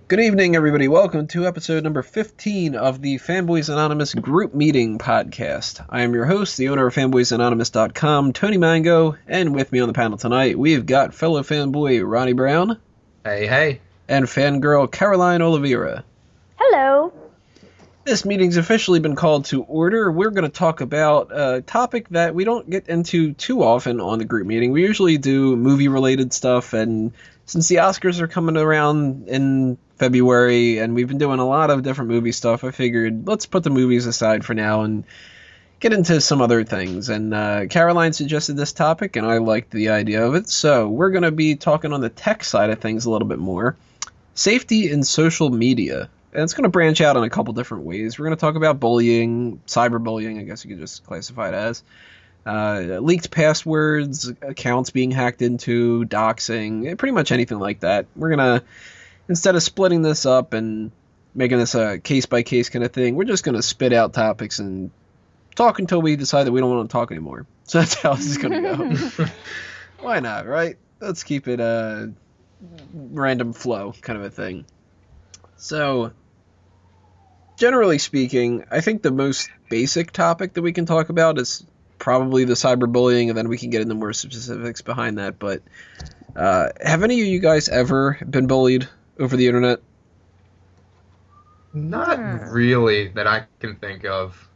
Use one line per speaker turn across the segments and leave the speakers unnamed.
Good evening, everybody. Welcome to episode number 15 of the Fanboys Anonymous Group Meeting Podcast. I am your host, the owner of fanboysanonymous.com, Tony Mango, and with me on the panel tonight, we've got fellow fanboy Ronnie Brown.
Hey, hey.
And fangirl Caroline Oliveira.
Hello.
This meeting's officially been called to order. We're going to talk about a topic that we don't get into too often on the group meeting. We usually do movie-related stuff, and since the Oscars are coming around in February, and we've been doing a lot of different movie stuff, I figured let's put the movies aside for now and get into some other things. And Caroline suggested this topic, and I liked the idea of it, so we're going to be talking on the tech side of things a little bit more. Safety in social media. And it's going to branch out in a couple different ways. We're going to talk about bullying, cyberbullying, I guess you could just classify it as. Leaked passwords, accounts being hacked into, doxing, pretty much anything like that. We're going to, instead of splitting this up and making this a case-by-case kind of thing, we're just going to spit out topics and talk until we decide that we don't want to talk anymore. So that's how this is going to go. Why not, right? Let's keep it a random flow kind of a thing. So, generally speaking, I think the most basic topic that we can talk about is probably the cyberbullying, and then we can get into more specifics behind that. But have any of you guys ever been bullied over the internet?
Not really that I can think of.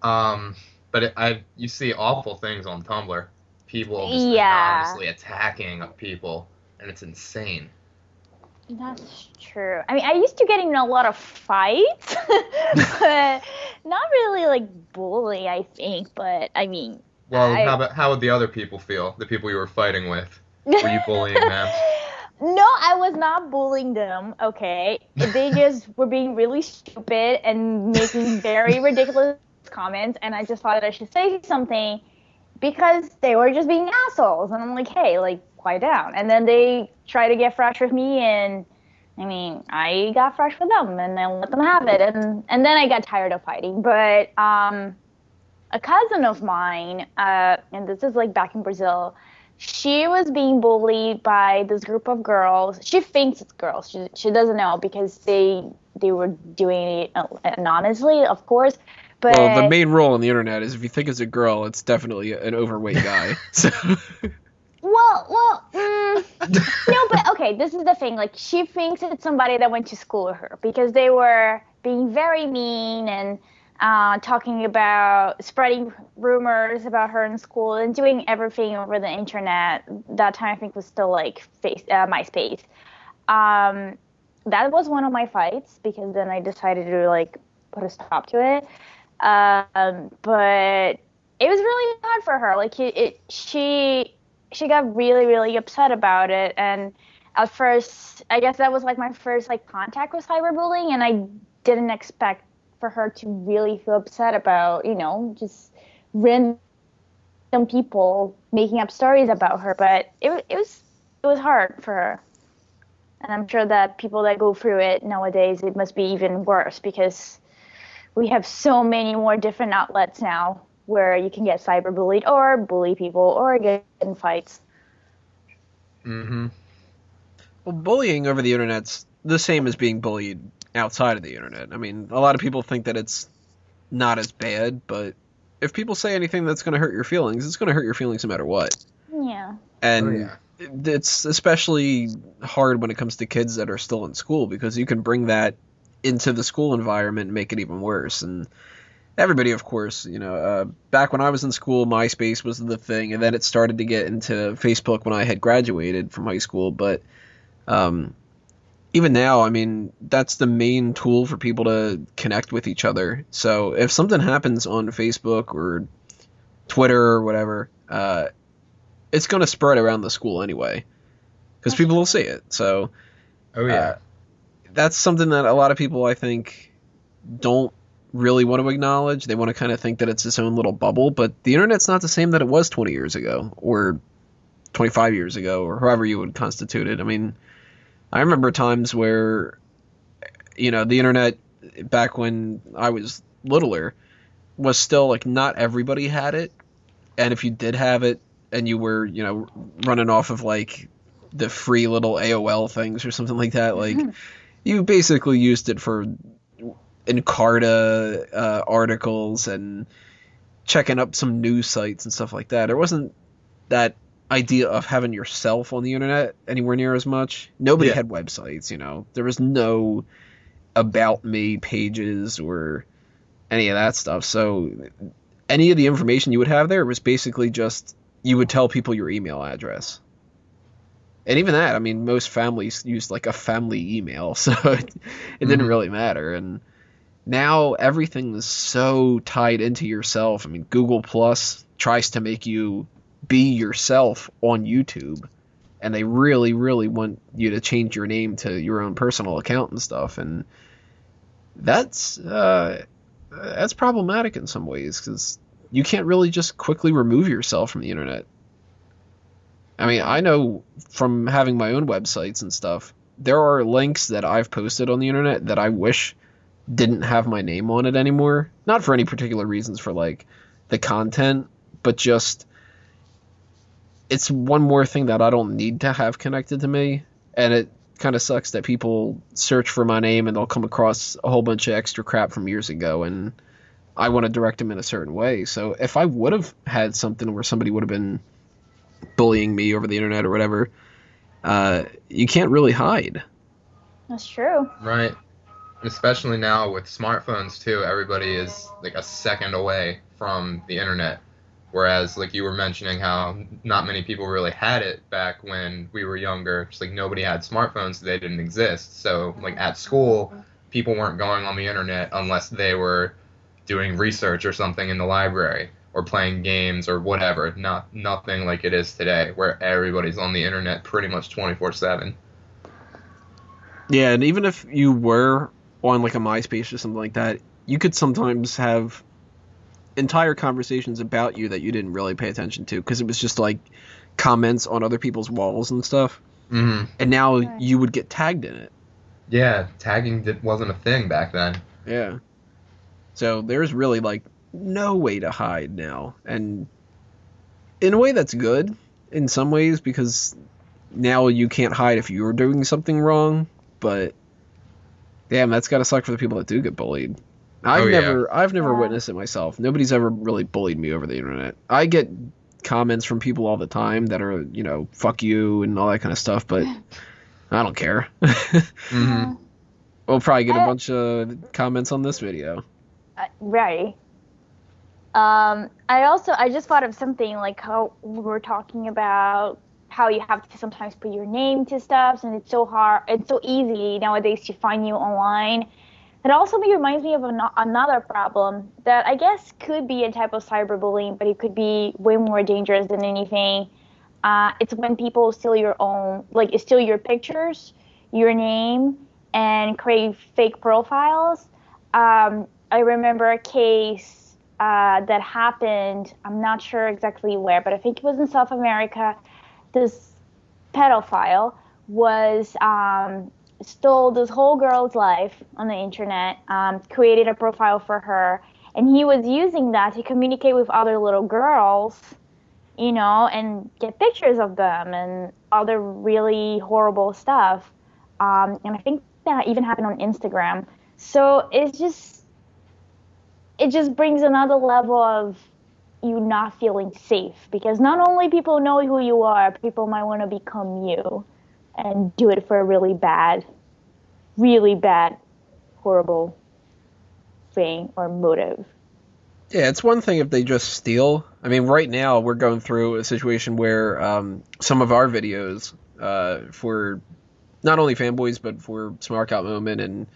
But you see awful things on Tumblr. People just anonymously attacking people, and it's insane.
That's true. I mean, I used to get in a lot of fights, but not really like bully, I think. But I mean,
well, how would the other people feel? The people you were fighting with? Were you bullying them?
No, I was not bullying them. Okay, they just were being really stupid and making very ridiculous comments, and I just thought that I should say something because they were just being assholes, and I'm like, hey, like, quiet down. And then they try to get fresh with me, and I mean, I got fresh with them, and I let them have it, and then I got tired of fighting. But a cousin of mine, and this is like back in Brazil, she was being bullied by this group of girls. She thinks it's girls. She doesn't know because they were doing it anonymously, of course. But
well, the main rule on the internet is if you think it's a girl, it's definitely an overweight guy. So.
Well, no, but okay, this is the thing. Like, she thinks it's somebody that went to school with her because they were being very mean and talking about spreading rumors about her in school and doing everything over the internet. That time I think was still like MySpace. That was one of my fights because then I decided to like put a stop to it. But it was really hard for her. Like she got really, really upset about it. And at first, I guess that was like my first like contact with cyberbullying, and I didn't expect for her to really feel upset about, just random people making up stories about her. But it was hard for her. And I'm sure that people that go through it nowadays, it must be even worse because we have so many more different outlets now where you can get cyberbullied or bully people or get in fights.
Mm-hmm.
Well, bullying over the internet's the same as being bullied outside of the internet. I mean, a lot of people think that it's not as bad, but if people say anything that's going to hurt your feelings, it's going to hurt your feelings no matter what.
Yeah.
And it's especially hard when it comes to kids that are still in school because you can bring that into the school environment and make it even worse. And everybody, of course, back when I was in school, MySpace was the thing, and then it started to get into Facebook when I had graduated from high school. But even now, I mean, that's the main tool for people to connect with each other. So if something happens on Facebook or Twitter or whatever, it's going to spread around the school anyway because people will see it. So that's something that a lot of people, I think, don't really want to acknowledge. They want to kind of think that it's its own little bubble, but the internet's not the same that it was 20 years ago or 25 years ago or however you would constitute it. I mean, I remember times where, the internet back when I was littler was still like not everybody had it. And if you did have it and you were, running off of like the free little AOL things or something like that, like You basically used it for Encarta articles and checking up some news sites and stuff like that. There wasn't that idea of having yourself on the internet anywhere near as much. Nobody had websites, you know. There was no about me pages or any of that stuff. So any of the information you would have there was basically just you would tell people your email address. And even that, I mean, most families used like a family email, so it didn't really matter. And now everything is so tied into yourself. I mean, Google Plus tries to make you be yourself on YouTube, and they really, really want you to change your name to your own personal account and stuff. And that's problematic in some ways, because you can't really just quickly remove yourself from the internet. I mean, I know from having my own websites and stuff, there are links that I've posted on the internet that I wish didn't have my name on it anymore. Not for any particular reasons for, like, the content, but just it's one more thing that I don't need to have connected to me. And it kind of sucks that people search for my name and they'll come across a whole bunch of extra crap from years ago, and I want to direct them in a certain way. So if I would have had something where somebody would have been bullying me over the internet or whatever, you can't really hide.
That's true.
Right. Especially now with smartphones too, everybody is like a second away from the internet. Whereas, like you were mentioning, how not many people really had it back when we were younger. Just like nobody had smartphones, so they didn't exist. So like at school, people weren't going on the internet unless they were doing research or something in the library or playing games or whatever. Nothing like it is today, where everybody's on the internet pretty much 24/7.
Yeah, and even if you were on like a MySpace or something like that, you could sometimes have entire conversations about you that you didn't really pay attention to, because it was just like comments on other people's walls and stuff.
Mm-hmm.
And now you would get tagged in it.
Yeah, tagging wasn't a thing back then.
Yeah. So there's really like no way to hide now. And in a way that's good in some ways, because now you can't hide if you're doing something wrong, but damn, that's gotta suck for the people that do get bullied. I've never witnessed it myself. Nobody's ever really bullied me over the internet. I get comments from people all the time that are, you know, fuck you and all that kind of stuff, but I don't care.
Mm-hmm.
We'll probably get a bunch of comments on this video.
Right. I just thought of something like how we were talking about how you have to sometimes put your name to stuff, and it's so hard, it's so easy nowadays to find you online. It also reminds me of another problem that I guess could be a type of cyberbullying, but it could be way more dangerous than anything. It's when people steal your pictures, your name, and create fake profiles. I remember a case that happened, I'm not sure exactly where, but I think it was in South America. This pedophile was stole this whole girl's life on the internet, created a profile for her, and he was using that to communicate with other little girls, you know, and get pictures of them and other really horrible stuff. And I think that even happened on Instagram. So it just brings another level of you not feeling safe, because not only people know who you are, people might want to become you and do it for a really bad, horrible thing or motive.
Yeah, it's one thing if they just steal. I mean, right now we're going through a situation where some of our videos for not only Fanboys, but for Smart Out Moment and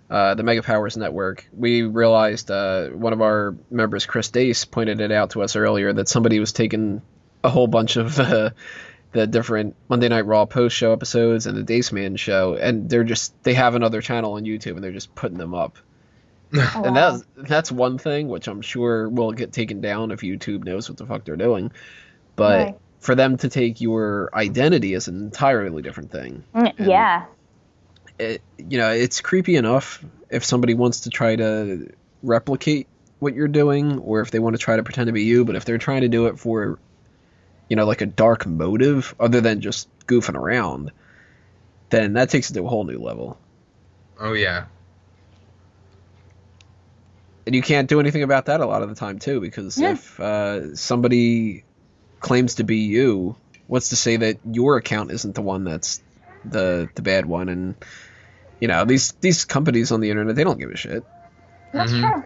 the Mega Powers Network, we realized one of our members, Chris Dace, pointed it out to us earlier that somebody was taking a whole bunch of the different Monday Night Raw post-show episodes and the Dace Man show, and they have another channel on YouTube and they're just putting them up.
Oh,
And
wow.
that's one thing which I'm sure will get taken down if YouTube knows what the fuck they're doing. But
Right.
for them to take your identity is an entirely different thing.
Yeah.
It's creepy enough if somebody wants to try to replicate what you're doing, or if they want to try to pretend to be you, but if they're trying to do it for, like a dark motive other than just goofing around, then that takes it to a whole new level.
Oh yeah.
And you can't do anything about that a lot of the time too, because if somebody claims to be you, what's to say that your account isn't the one that's the bad one? And you know, these companies on the internet, they don't give a shit.
That's true.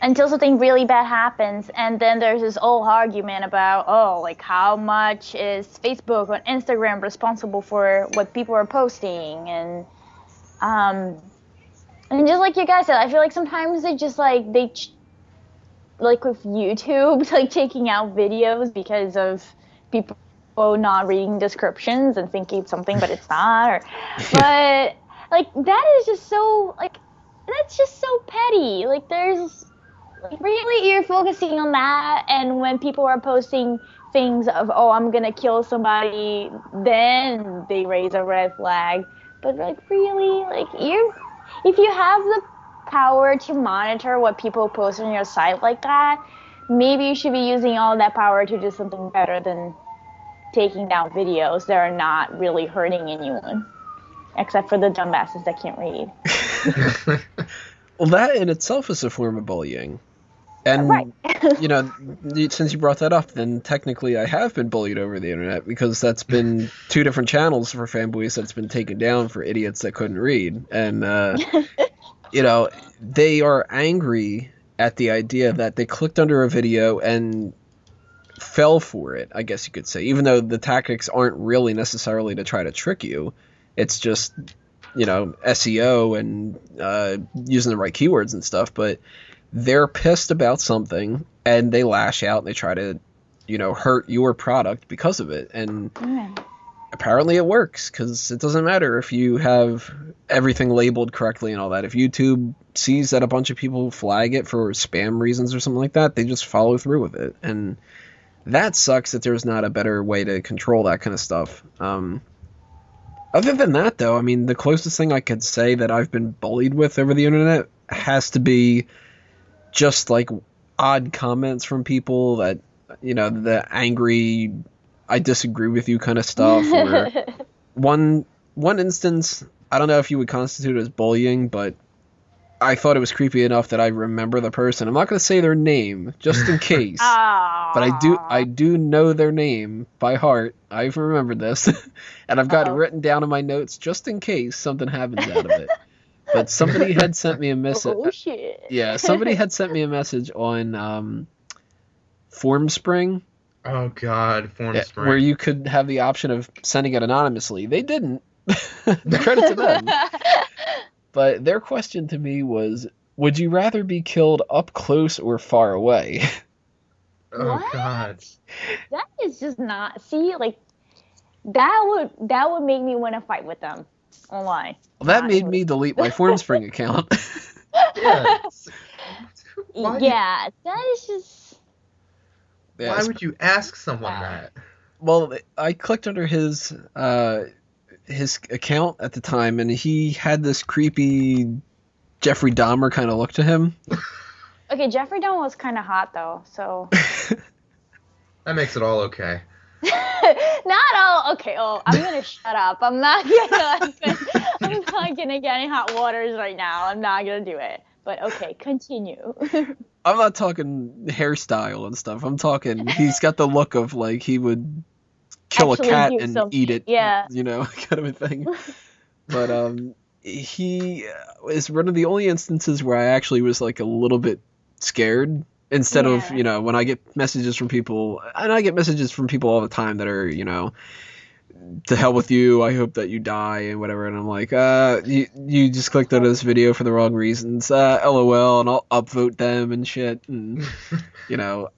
Until something really bad happens, and then there's this old argument about, like how much is Facebook or Instagram responsible for what people are posting, and just like you guys said, I feel like sometimes they just like like with YouTube, like taking out videos because of people not reading descriptions and thinking it's something but it's not, but like that is just so like that's just so petty. Like there's really, you're focusing on that, and when people are posting things of, I'm gonna kill somebody, then they raise a red flag. But like really, like if you have the power to monitor what people post on your site like that, maybe you should be using all that power to do something better than taking down videos that are not really hurting anyone, except for the dumbasses that can't read.
Well, that in itself is a form of bullying. And, you know, since you brought that up, then technically I have been bullied over the internet, because that's been 2 different channels for Fanboys that's been taken down for idiots that couldn't read. And, you know, they are angry at the idea that they clicked under a video and fell for it, I guess you could say, even though the tactics aren't really necessarily to try to trick you. It's just, you know, SEO and using the right keywords and stuff, but they're pissed about something and they lash out and they try to, you know, hurt your product because of it. And apparently it works, because it doesn't matter if you have everything labeled correctly and all that. If YouTube sees that a bunch of people flag it for spam reasons or something like that, they just follow through with it. And that sucks that there's not a better way to control that kind of stuff. Other than that, though, I mean, the closest thing I could say that I've been bullied with over the internet has to be just like odd comments from people that, you know, the angry, I disagree with you kind of stuff. Or one instance, I don't know if you would constitute it as bullying, but I thought it was creepy enough that I remember the person. I'm not going to say their name just in case, but I do know their name by heart. I've remembered this, and I've got it written down in my notes just in case something happens out of it. But somebody had sent me a message.
Oh shit!
Yeah, somebody had sent me a message on FormSpring.
Oh god, FormSpring.
Where you could have the option of sending it anonymously. They didn't. Credit to them. But their question to me was, would you rather be killed up close or far away?
Oh
what?
God.
That is just not, see, like that would make me want to fight with them online.
Well, that made me delete my FormSpring account.
Yeah, that is just...
Why would you ask someone that?
Well, I clicked under his account at the time, and he had this creepy Jeffrey Dahmer kind of look to him.
Okay, Jeffrey Dahmer was kind of hot, though, so...
That makes it all okay.
Not all okay. I'm gonna shut up. I'm not gonna get in hot waters right now. I'm not gonna do it. But okay, continue.
I'm not talking hairstyle and stuff. I'm talking he's got the look of like he would kill
Actually
a cat
do
and
something.
eat it.
Yeah.
You know, kind of a thing. But he is one of the only instances where I actually was like a little bit scared. Instead of, you know, when I get messages from people, and I get messages from people all the time that are, you know, to hell with you, I hope that you die and whatever, and I'm like, you just clicked on this video for the wrong reasons, LOL, and I'll upvote them and shit, and, you know,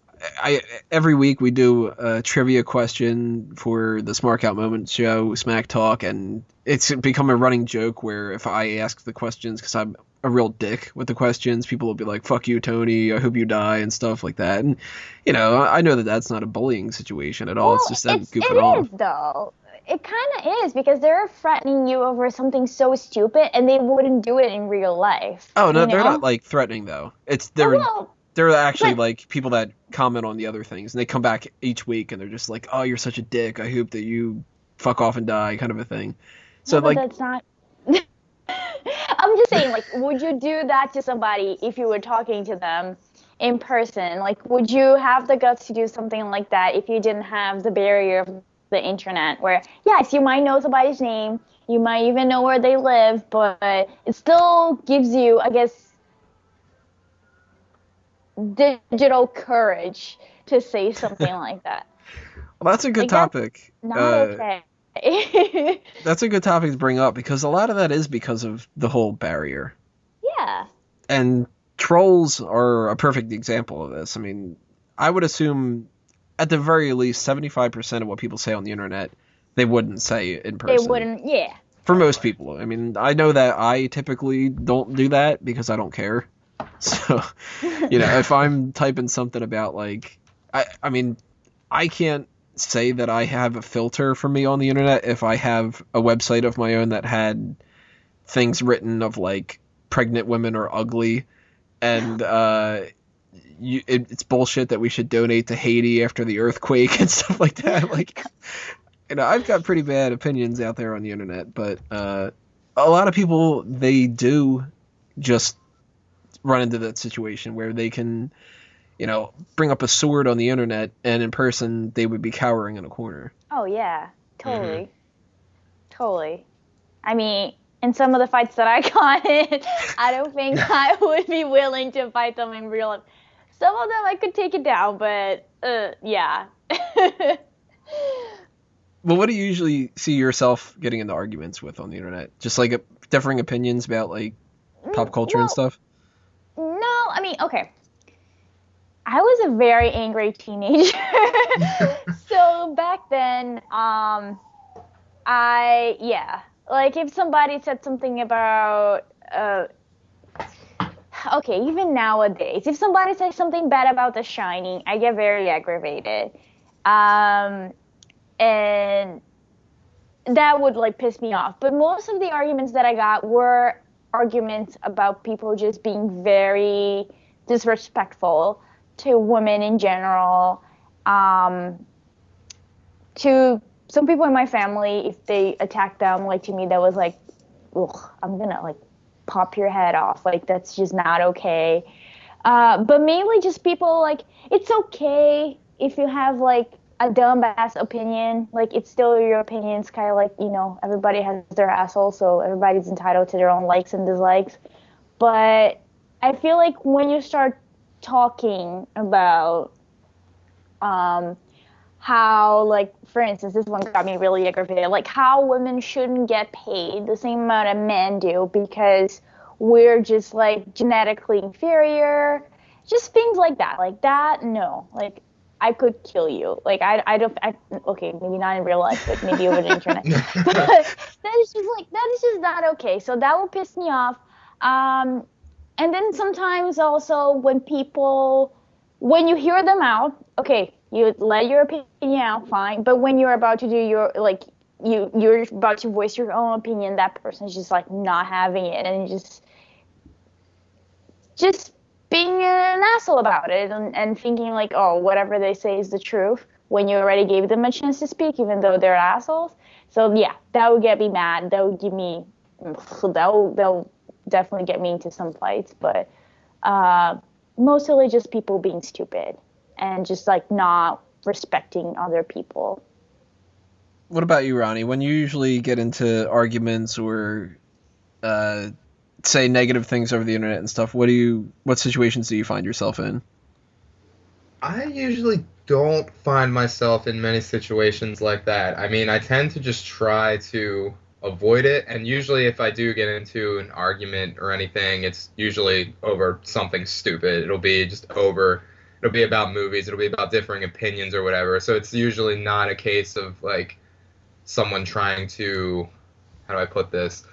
every week we do a trivia question for the Smart Out Moment show, Smack Talk, and it's become a running joke where if I ask the questions, because I'm a real dick with the questions, people will be like, fuck you, Tony, I hope you die, and stuff like that. And, you know, I know that that's not a bullying situation at all. It's just them goofing off.
It is, though. It kind of is, because they're threatening you over something so stupid, and they wouldn't do it in real life.
Oh, no, they're not, like, threatening, though. They're actually, like, people that comment on the other things, and they come back each week, and they're just like, oh, you're such a dick, I hope that you fuck off and die, kind of a thing. So,
no,
like...
that's not... I'm just saying, like, would you do that to somebody if you were talking to them in person? Like, would you have the guts to do something like that if you didn't have the barrier of the internet? Where, yes, you might know somebody's name, you might even know where they live, but it still gives you, I guess, digital courage to say something like that.
Well, that's a good topic.
Not okay.
That's a good topic to bring up because a lot of that is because of the whole barrier.
Yeah.
And trolls are a perfect example of this. I mean, I would assume at the very least 75% of what people say on the internet, they wouldn't say in person.
They wouldn't, yeah.
For most people. I mean, I know that I typically don't do that because I don't care. So, if I'm typing something about, like, I mean, I can't say that I have a filter for me on the internet if I have a website of my own that had things written of, like, pregnant women are ugly, and it's bullshit that we should donate to Haiti after the earthquake and stuff like that. Like, I've got pretty bad opinions out there on the internet, but a lot of people, they do just run into that situation where they can, bring up a sword on the internet, and in person they would be cowering in a corner.
Oh yeah, totally. Mm-hmm. Totally. I mean, in some of the fights that I got in, I don't think I would be willing to fight them in real life. Some of them I could take it down, but yeah.
Well, what do you usually see yourself getting into arguments with on the internet? Just like differing opinions about, like, pop culture and stuff?
No, I mean, okay. I was a very angry teenager. So back then, like if somebody said something about, okay, even nowadays, if somebody says something bad about The Shining, I get very aggravated. And that would, like, piss me off. But most of the arguments that I got were arguments about people just being very disrespectful to women in general. To some people in my family, if they attacked them, like, to me, that was like, ugh, I'm gonna, like, pop your head off. Like, that's just not okay. But mainly just people, like, it's okay if you have, like, a dumb-ass opinion. Like, it's still your opinion. It's kind of like, everybody has their asshole, so everybody's entitled to their own likes and dislikes. But I feel like when you start talking about how, like, for instance, this one got me really aggravated, like how women shouldn't get paid the same amount of men do because we're just, like, genetically inferior, just things like that. Like, that, no. Like, I could kill you. Like, okay, maybe not in real life, but maybe over the internet. But that is just not okay. So that will piss me off. And then sometimes also when you hear them out, okay, you let your opinion out, fine. But when you're about to do you're about to voice your own opinion, that person's just, like, not having it and just being an asshole about it and thinking, like, oh, whatever they say is the truth when you already gave them a chance to speak, even though they're assholes. So yeah, that would get me mad. That will definitely get me into some fights, but mostly just people being stupid and just, like, not respecting other people.
What about you, Ronnie? When you usually get into arguments or say negative things over the internet and stuff, what situations do you find yourself in?
I usually don't find myself in many situations like that. I mean, I tend to just try to avoid it, and usually if I do get into an argument or anything, it's usually over something stupid. It'll be about movies, it'll be about differing opinions or whatever, so it's usually not a case of, like, someone trying to, how do I put this?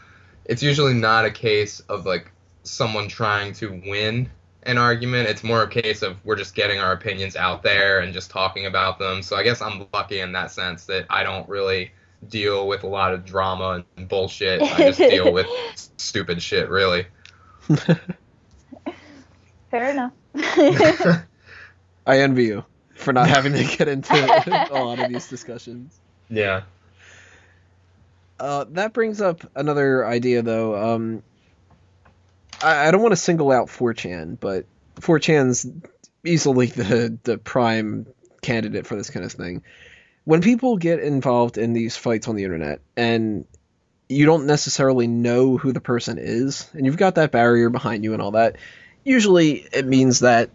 It's usually not a case of, like, someone trying to win an argument. It's more a case of we're just getting our opinions out there and just talking about them. So I guess I'm lucky in that sense that I don't really deal with a lot of drama and bullshit. I just deal with stupid shit, really.
Fair enough.
I envy you for not having to get into a lot of these discussions.
Yeah.
That brings up another idea, though. I don't want to single out 4chan, but 4chan's easily the prime candidate for this kind of thing. When people get involved in these fights on the internet and you don't necessarily know who the person is, and you've got that barrier behind you and all that, usually it means that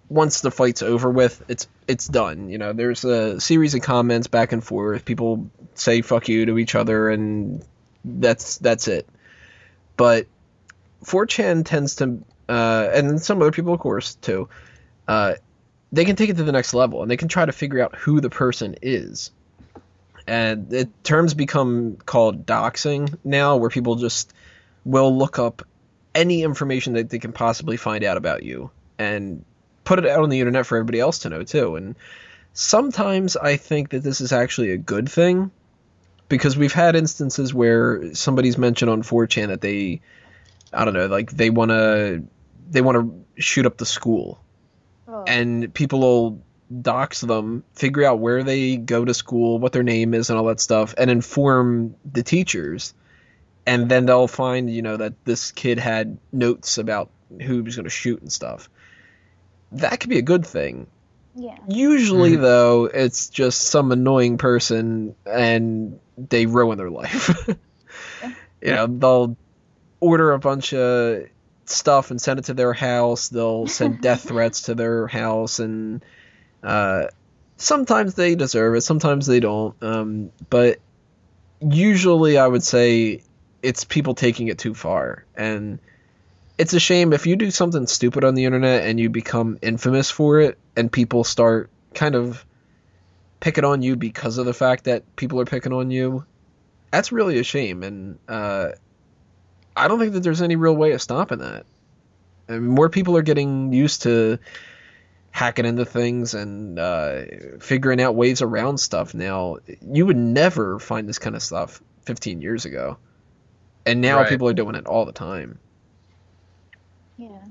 once the fight's over with, it's done. You know, there's a series of comments back and forth. People say fuck you to each other, and that's it. But 4chan tends to, and some other people, of course, too, they can take it to the next level, and they can try to figure out who the person is. And the terms become called doxing now, where people just will look up any information that they can possibly find out about you and put it out on the internet for everybody else to know, too. And sometimes I think that this is actually a good thing, because we've had instances where somebody's mentioned on 4chan that they, I don't know, like they want to shoot up the school. Oh. And people will dox them, figure out where they go to school, what their name is and all that stuff, and inform the teachers. And then they'll find, you know, that this kid had notes about who he was going to shoot and stuff. That could be a good thing.
Yeah.
Usually, though, it's just some annoying person and they ruin their life. You know, they'll order a bunch of stuff and send it to their house. They'll send death threats to their house, and sometimes they deserve it, sometimes they don't. But usually I would say it's people taking it too far. And it's a shame if you do something stupid on the internet and you become infamous for it, and people start kind of picking on you because of the fact that people are picking on you. That's really a shame. And I don't think that there's any real way of stopping that. I mean, more people are getting used to hacking into things and figuring out ways around stuff now. You would never find this kind of stuff 15 years ago. And now people are doing it all the time.
Yeah.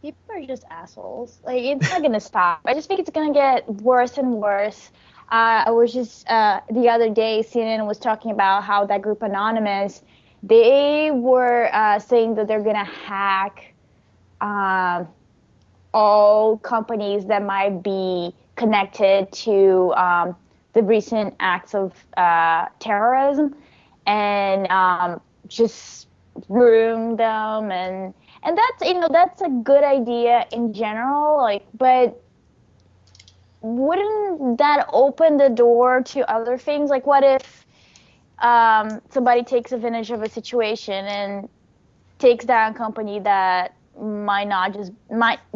People are just assholes. Like, it's not going to stop. I just think it's going to get worse and worse. I was just, the other day, CNN was talking about how that group Anonymous, they were saying that they're going to hack all companies that might be connected to the recent acts of terrorism, and just ruin them. And that's, you know, that's a good idea in general, like, but wouldn't that open the door to other things? Like, what if somebody takes advantage of a situation and takes down a company that might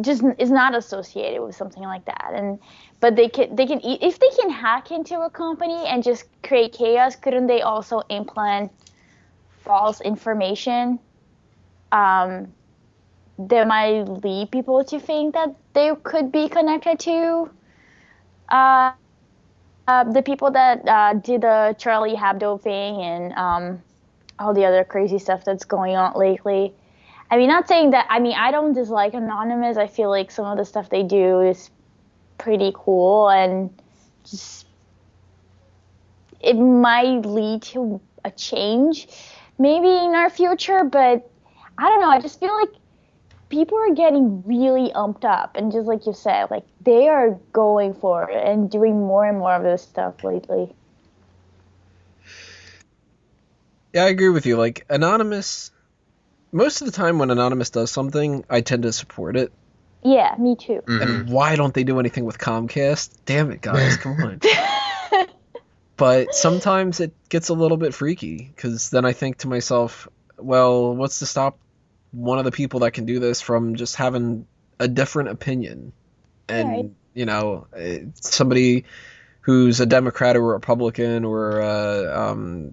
just is not associated with something like that, but they can if they can hack into a company and just create chaos, couldn't they also implant false information that might lead people to think that they could be connected to the people that did the Charlie Hebdo thing and all the other crazy stuff that's going on lately? I mean, not saying that, I mean, I don't dislike Anonymous. I feel like some of the stuff they do is pretty cool, and just, it might lead to a change maybe in our future, but I don't know. I just feel like people are getting really umped up, and just like you said, like, they are going for it and doing more and more of this stuff lately.
Yeah, I agree with you. Like, Anonymous, most of the time when Anonymous does something, I tend to support it.
Yeah, me too.
Mm-hmm. And why don't they do anything with Comcast? Damn it, guys, come on. But sometimes it gets a little bit freaky, because then I think to myself, well, what's to stop one of the people that can do this from just having a different opinion? And, you know, somebody who's a Democrat or a Republican or a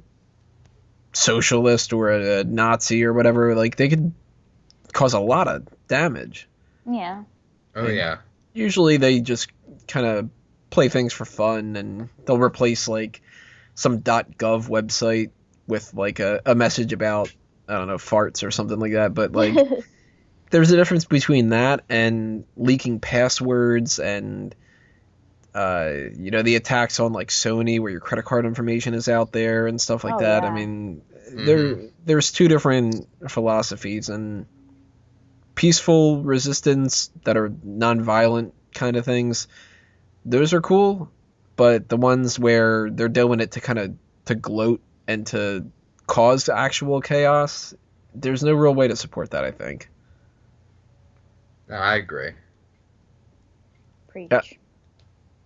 socialist or a Nazi or whatever, like, they could cause a lot of damage.
Yeah.
Oh, yeah.
Usually they just kind of play things for fun, and they'll replace, like, some .gov website with, like, a message about, I don't know, farts or something like that. But, like, there's a difference between that and leaking passwords and, you know, the attacks on, like, Sony where your credit card information is out there and stuff like that. Yeah. I mean, there's two different philosophies, and peaceful resistance that are non-violent kind of things, those are cool. But the ones where they're doing it to kind of to gloat and to cause actual chaos, there's no real way to support that, I think.
I agree.
Preach.
Yeah.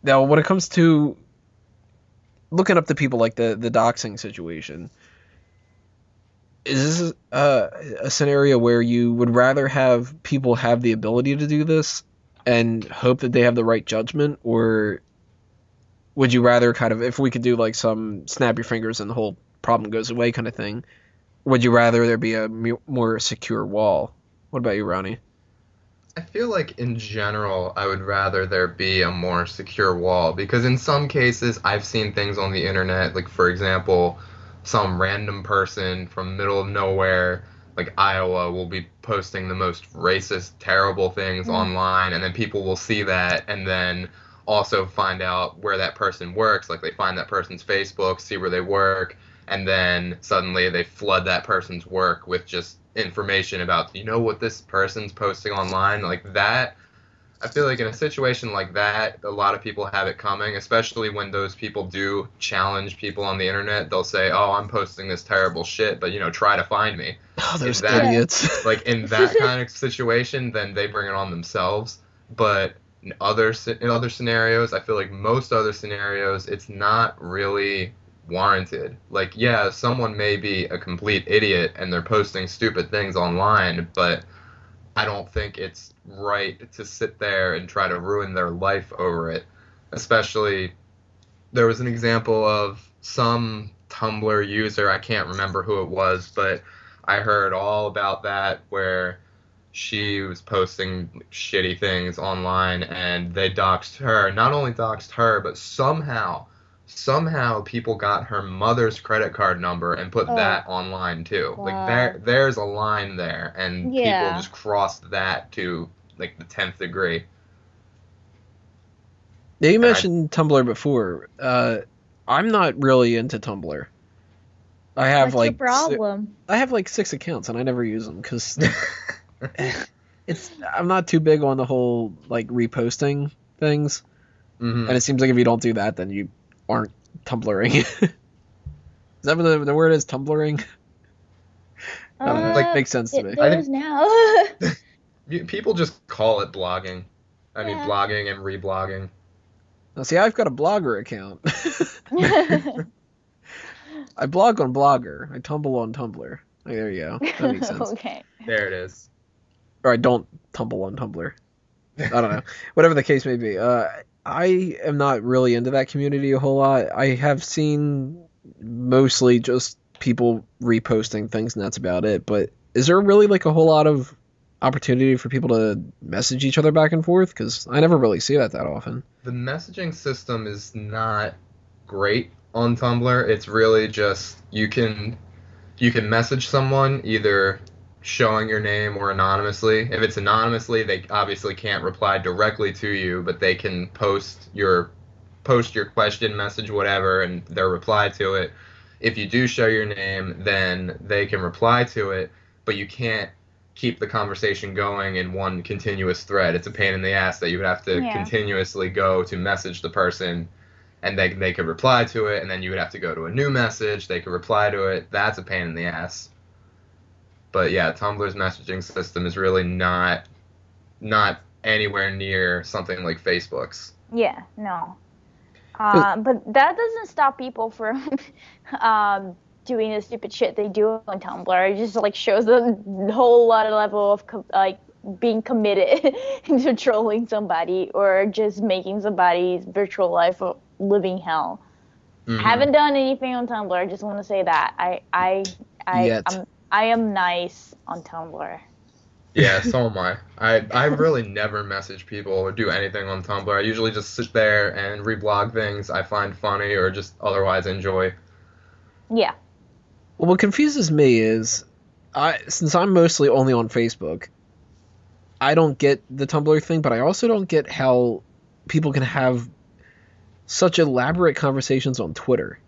Now, when it comes to looking up to people like the doxing situation, is this a scenario where you would rather have people have the ability to do this and hope that they have the right judgment, or would you rather kind of, if we could do like some snap your fingers and the whole problem goes away kind of thing, would you rather there be a more secure wall? What about you, Ronnie?
I feel like in general, I would rather there be a more secure wall, because in some cases I've seen things on the internet, like for example, some random person from middle of nowhere, like Iowa, will be posting the most racist, terrible things online, and then people will see that and then also find out where that person works, like they find that person's Facebook, see where they work, and then suddenly they flood that person's work with just information about, you know what this person's posting online, like that. I feel like in a situation like that, a lot of people have it coming, especially when those people do challenge people on the internet. They'll say, oh, I'm posting this terrible shit, but, try to find me.
Oh, those idiots.
Like, in that kind of situation, then they bring it on themselves. But in other scenarios, I feel like most other scenarios, it's not really warranted. Like, yeah, someone may be a complete idiot and they're posting stupid things online, but I don't think it's right to sit there and try to ruin their life over it. Especially, there was an example of some Tumblr user, I can't remember who it was, but I heard all about that, where she was posting shitty things online and they doxed her. Not only doxed her, but somehow people got her mother's credit card number and put that online too.
Wow.
Like there's a line there, and people just crossed that to like the 10th degree.
Now, you mentioned Tumblr before. I'm not really into Tumblr. I have
What's your problem?
I have like 6 accounts and I never use them because I'm not too big on the whole like reposting things, and it seems like if you don't do that, then you aren't Tumblring. Is that what the word is, Tumblring? I don't know, like, makes sense to me.
It is now.
People just call it blogging. I mean, blogging and reblogging.
Now, see, I've got a Blogger account. I blog on Blogger. I tumble on Tumblr. Like, there you go. That makes sense.
Okay.
There it is.
Or I don't tumble on Tumblr. I don't know. Whatever the case may be. I am not really into that community a whole lot. I have seen mostly just people reposting things, and that's about it. But is there really like a whole lot of opportunity for people to message each other back and forth? Because I never really see that often.
The messaging system is not great on Tumblr. It's really just you can message someone either showing your name or anonymously. If it's anonymously, they obviously can't reply directly to you, but they can post your question, message, whatever, and their reply to it. If you do show your name, then they can reply to it, but you can't keep the conversation going in one continuous thread. It's a pain in the ass that you would have to continuously go to message the person, and they could reply to it, and then you would have to go to a new message, they could reply to it. That's a pain in the ass. But yeah, Tumblr's messaging system is really not anywhere near something like Facebook's.
Yeah, no. But that doesn't stop people from doing the stupid shit they do on Tumblr. It just like shows a whole lot of level of being committed to trolling somebody or just making somebody's virtual life a living hell. I haven't done anything on Tumblr. I just want to say that I am nice on Tumblr.
Yeah, so am I. I really never message people or do anything on Tumblr. I usually just sit there and reblog things I find funny or just otherwise enjoy.
Yeah.
Well, what confuses me is, since I'm mostly only on Facebook, I don't get the Tumblr thing, but I also don't get how people can have such elaborate conversations on Twitter.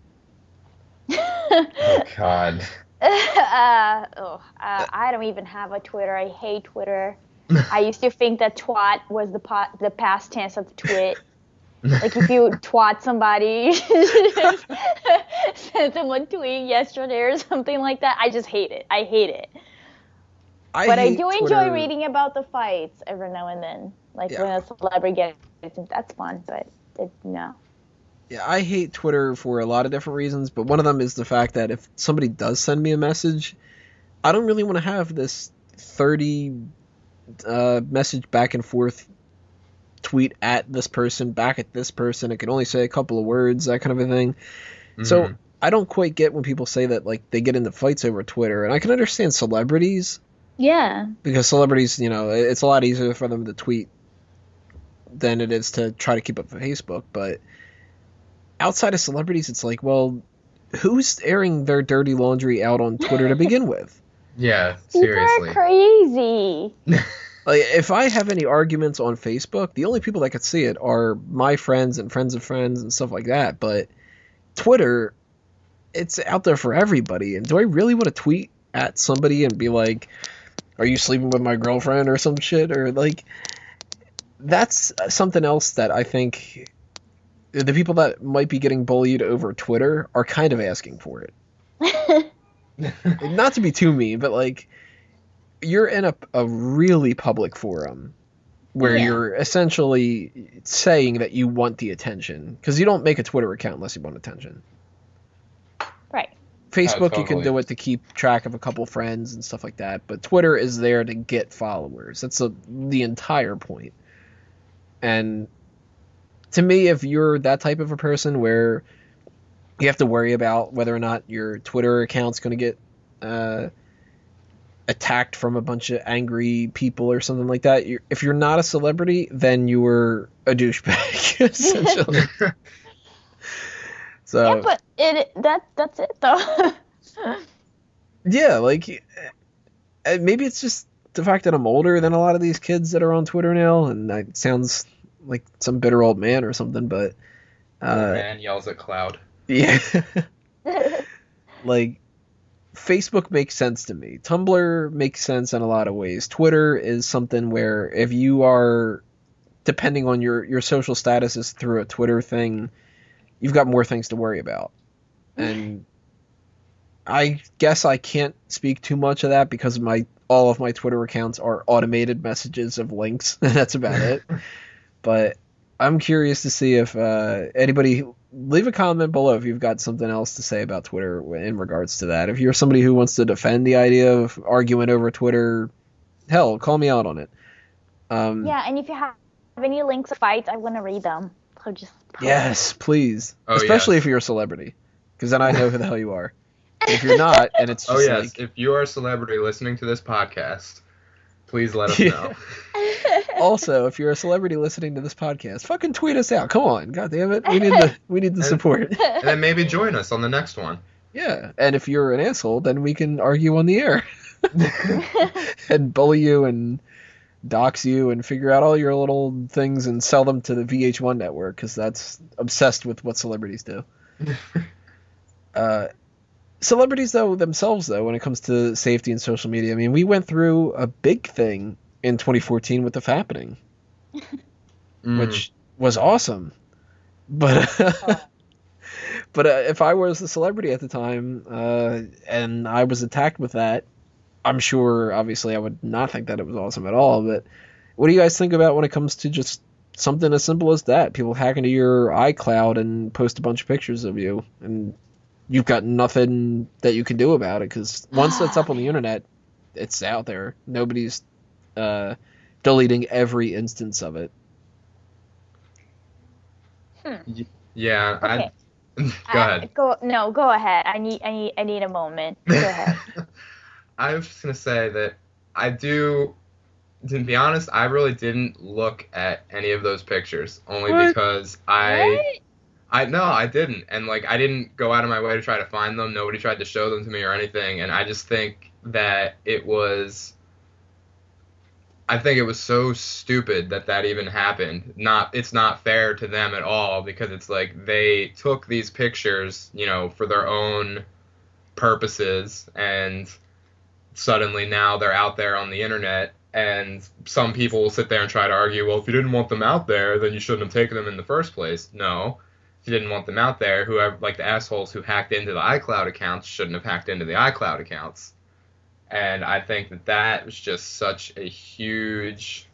Oh, God.
I don't even have a Twitter. I hate Twitter. I used to think that twat was the past tense of twit. Like if you twat somebody, send someone tweet yesterday or something like that. I just hate it. I hate it. But I do enjoy reading about the fights every now and then. Like when a celebrity gets it, that's fun, but no.
Yeah, I hate Twitter for a lot of different reasons, but one of them is the fact that if somebody does send me a message, I don't really want to have this 30 message back and forth tweet at this person, back at this person. It can only say a couple of words, that kind of a thing. Mm-hmm. So I don't quite get when people say that like they get into fights over Twitter, and I can understand celebrities.
Yeah.
Because celebrities, it's a lot easier for them to tweet than it is to try to keep up with Facebook. But outside of celebrities, it's like, well, who's airing their dirty laundry out on Twitter to begin with?
Yeah, seriously.
People are crazy.
Like, if I have any arguments on Facebook, the only people that could see it are my friends and friends of friends and stuff like that. But Twitter, it's out there for everybody. And do I really want to tweet at somebody and be like, are you sleeping with my girlfriend or some shit? Or like, that's something else that I think the people that might be getting bullied over Twitter are kind of asking for it. Not to be too mean, but like, you're in a really public forum where you're essentially saying that you want the attention, because you don't make a Twitter account unless you want attention.
Right.
Facebook,
totally.
You can do it to keep track of a couple friends and stuff like that, but Twitter is there to get followers. That's the entire point. And to me, if you're that type of a person where you have to worry about whether or not your Twitter account's going to get attacked from a bunch of angry people or something like that, if you're not a celebrity, then you were a douchebag, essentially. So
yeah, but that's it though.
Yeah, like maybe it's just the fact that I'm older than a lot of these kids that are on Twitter now, and it sounds like some bitter old man or something, but
man yells at cloud.
Yeah. Like, Facebook makes sense to me. Tumblr makes sense in a lot of ways. Twitter is something where if you are, depending on your social status is through a Twitter thing, you've got more things to worry about. And I guess I can't speak too much of that because all of my Twitter accounts are automated messages of links. That's about it. But I'm curious to see if anybody... Leave a comment below if you've got something else to say about Twitter in regards to that. If you're somebody who wants to defend the idea of arguing over Twitter, hell, call me out on it.
Yeah, and if you have any links to fights, I want to read them. So just
yes, please. Especially if you're a celebrity, because then I know who the hell you are. If you're not, and it's just like...
if you are a celebrity listening to this podcast, please let us know.
Also, if you're a celebrity listening to this podcast, fucking tweet us out. Come on, god damn it, we need the support.
And then maybe join us on the next one.
Yeah, and if you're an asshole, then we can argue on the air and bully you and dox you and figure out all your little things and sell them to the VH1 network, because that's obsessed with what celebrities do. Celebrities themselves, when it comes to safety and social media, I mean, we went through a big thing in 2014 with the Fappening, which was awesome. But if I was a celebrity at the time and I was attacked with that, I'm sure, obviously, I would not think that it was awesome at all. But what do you guys think about when it comes to just something as simple as that? People hack into your iCloud and post a bunch of pictures of you, and you've got nothing that you can do about it, because once it's up on the internet, it's out there. Nobody's deleting every instance of it.
Yeah,
okay.
Go ahead.
Go ahead. I need a moment. Go ahead.
I was just gonna say that to be honest, I really didn't look at any of those pictures, only because I didn't, and like I didn't go out of my way to try to find them. Nobody tried to show them to me or anything, and I just think that it was so stupid that even happened. It's not fair to them at all, because it's like they took these pictures, for their own purposes, and suddenly now they're out there on the internet, And some people will sit there and try to argue, well, if you didn't want them out there, then you shouldn't have taken them in the first place. No. If you didn't want them out there, whoever, like the assholes who hacked into the iCloud accounts shouldn't have hacked into the iCloud accounts. And I think that was just such a huge...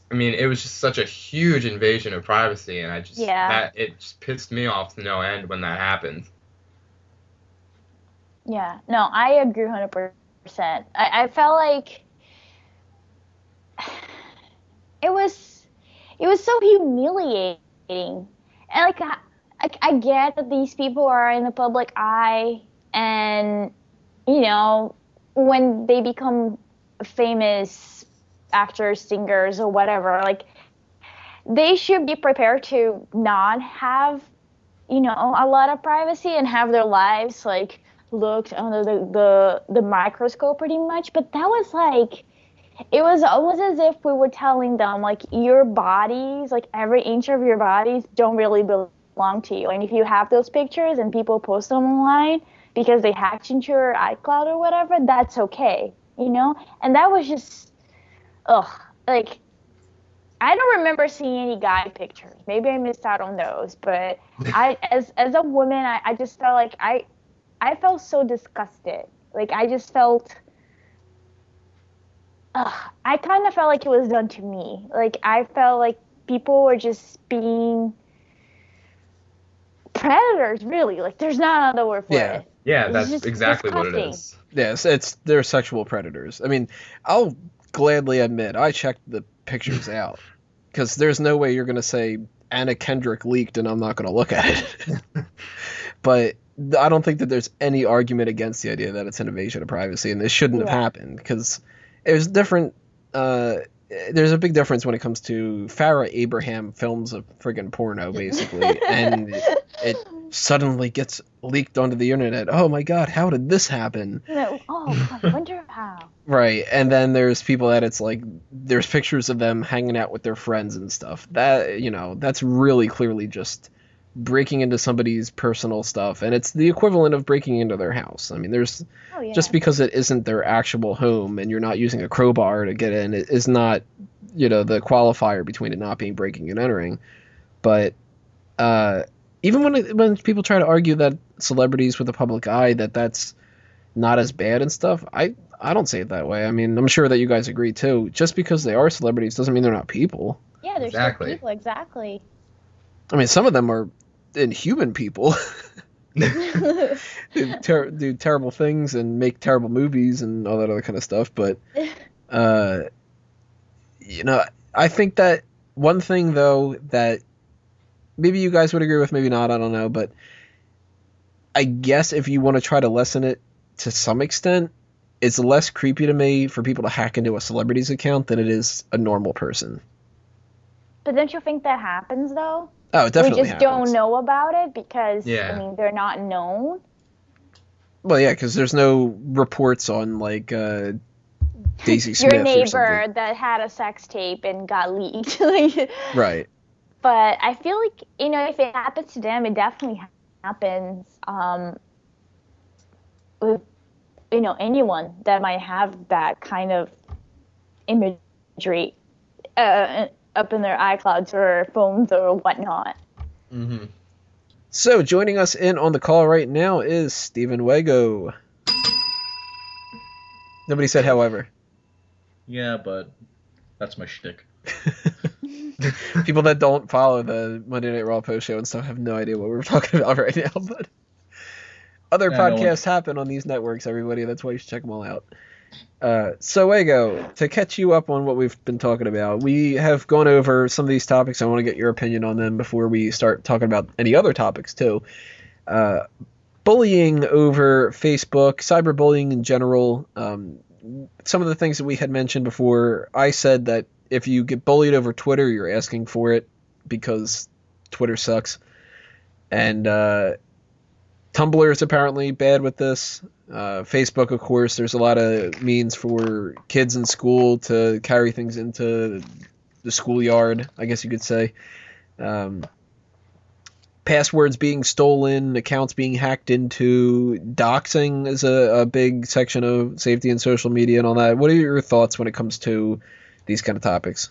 I mean, it was just such a huge invasion of privacy, and it just pissed me off to no end when that happened.
Yeah, no, I agree 100%. I felt like it was so humiliating, and like I get that these people are in the public eye, and you know, when they become famous actors, singers, or whatever, like they should be prepared to not have, you know, a lot of privacy and have their lives like looked under the microscope pretty much. But that was like, it was almost as if we were telling them like your bodies, like every inch of your bodies don't really belong to you, and if you have those pictures and people post them online because they hacked into your iCloud or whatever, that's okay, you know. And that was just like, I don't remember seeing any guy pictures. Maybe I missed out on those, but as a woman, I just felt like I felt so disgusted. Like I just felt, I kind of felt like it was done to me. Like I felt like people were just being predators, really. Like there's not another word for it.
Yeah, that's exactly
disgusting.
What it is.
Yes, they're sexual predators. I mean, I'll gladly admit I checked the pictures out, because there's no way you're going to say Anna Kendrick leaked and I'm not going to look at it. But I don't think that there's any argument against the idea that it's an invasion of privacy, and this shouldn't have happened, because there's different. There's a big difference when it comes to Farrah Abraham films of friggin' porno, basically, and it suddenly gets leaked onto the internet. Oh my God, how did this happen?
I wonder how.
Right, and then there's people that it's like there's pictures of them hanging out with their friends and stuff. That, you know, that's really clearly just breaking into somebody's personal stuff, and it's the equivalent of breaking into their house. I mean, there's just because it isn't their actual home and you're not using a crowbar to get in, it is not, you know, the qualifier between it not being breaking and entering. But even when people try to argue that celebrities with a public eye, that's not as bad and stuff, I don't say it that way. I mean, I'm sure that you guys agree too. Just because they are celebrities doesn't mean they're not people.
Yeah, they're still people, exactly.
I mean, some of them are inhuman people. do terrible things and make terrible movies and all that other kind of stuff. But, you know, I think that one thing, though, that maybe you guys would agree with, maybe not, I don't know. But I guess if you want to try to lessen it to some extent, it's less creepy to me for people to hack into a celebrity's account than it is a normal person.
But don't you think that happens, though?
Oh, it definitely
We just don't know about it because, I mean, they're not known.
Well, yeah, because there's no reports on, like, Daisy Smith
your neighbor
or something
that had a sex tape and got leaked.
Right.
But I feel like, you know, if it happens to them, it definitely happens with, you know, anyone that might have that kind of imagery up in their iClouds or phones or whatnot.
Mm-hmm.
So joining us in on the call right now is Stephen Wego. Nobody said however.
Yeah, but that's my shtick.
People that don't follow the Monday Night Raw post show and stuff have no idea what we're talking about right now, but other podcasts happen on these networks, everybody. That's why you should check them all out. So, Wego, to catch you up on what we've been talking about, we have gone over some of these topics. I want to get your opinion on them before we start talking about any other topics, too. Bullying over Facebook, cyberbullying in general. Some of the things that we had mentioned before, I said that if you get bullied over Twitter, you're asking for it because Twitter sucks. And Tumblr is apparently bad with this. Facebook, of course, there's a lot of means for kids in school to carry things into the schoolyard, I guess you could say. passwords being stolen, accounts being hacked into, doxing is a big section of safety and social media and all that. What are your thoughts when it comes to these kind of topics?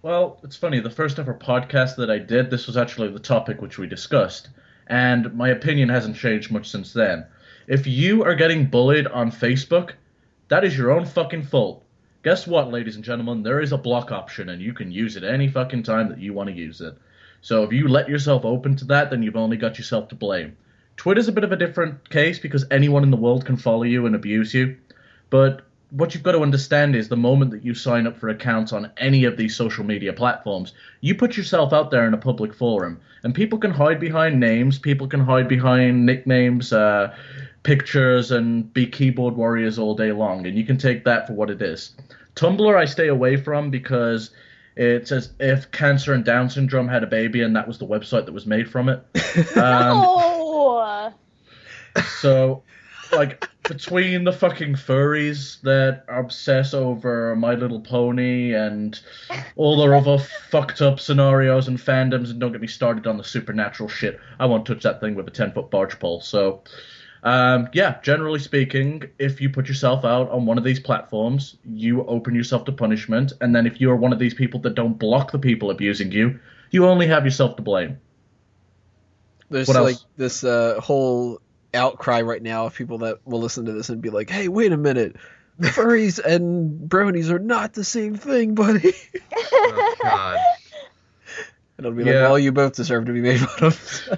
Well, it's funny. The first ever podcast that I did, this was actually the topic which we discussed. And my opinion hasn't changed much since then. If you are getting bullied on Facebook, that is your own fucking fault. Guess what, ladies and gentlemen? There is a block option, and you can use it any fucking time that you want to use it. So if you let yourself open to that, then you've only got yourself to blame. Twitter's a bit of a different case because anyone in the world can follow you and abuse you. But what you've got to understand is the moment that you sign up for accounts on any of these social media platforms, you put yourself out there in a public forum. And people can hide behind names, people can hide behind nicknames, pictures, and be keyboard warriors all day long. And you can take that for what it is. Tumblr I stay away from because it's as if Cancer and Down Syndrome had a baby and that was the website that was made from it.
No!
So, like, between the fucking furries that obsess over My Little Pony and all their other fucked up scenarios and fandoms, and don't get me started on the supernatural shit, I won't touch that thing with a 10-foot barge pole. So, yeah, generally speaking, if you put yourself out on one of these platforms, you open yourself to punishment, and then if you're one of these people that don't block the people abusing you, you only have yourself to blame.
There's
What
like
else?
this whole outcry right now of people that will listen to this and be like, hey, wait a minute. Furries and bronies are not the same thing, buddy.
Oh, God.
And I'll be
Yeah.
like, well, you both deserve to be made fun of.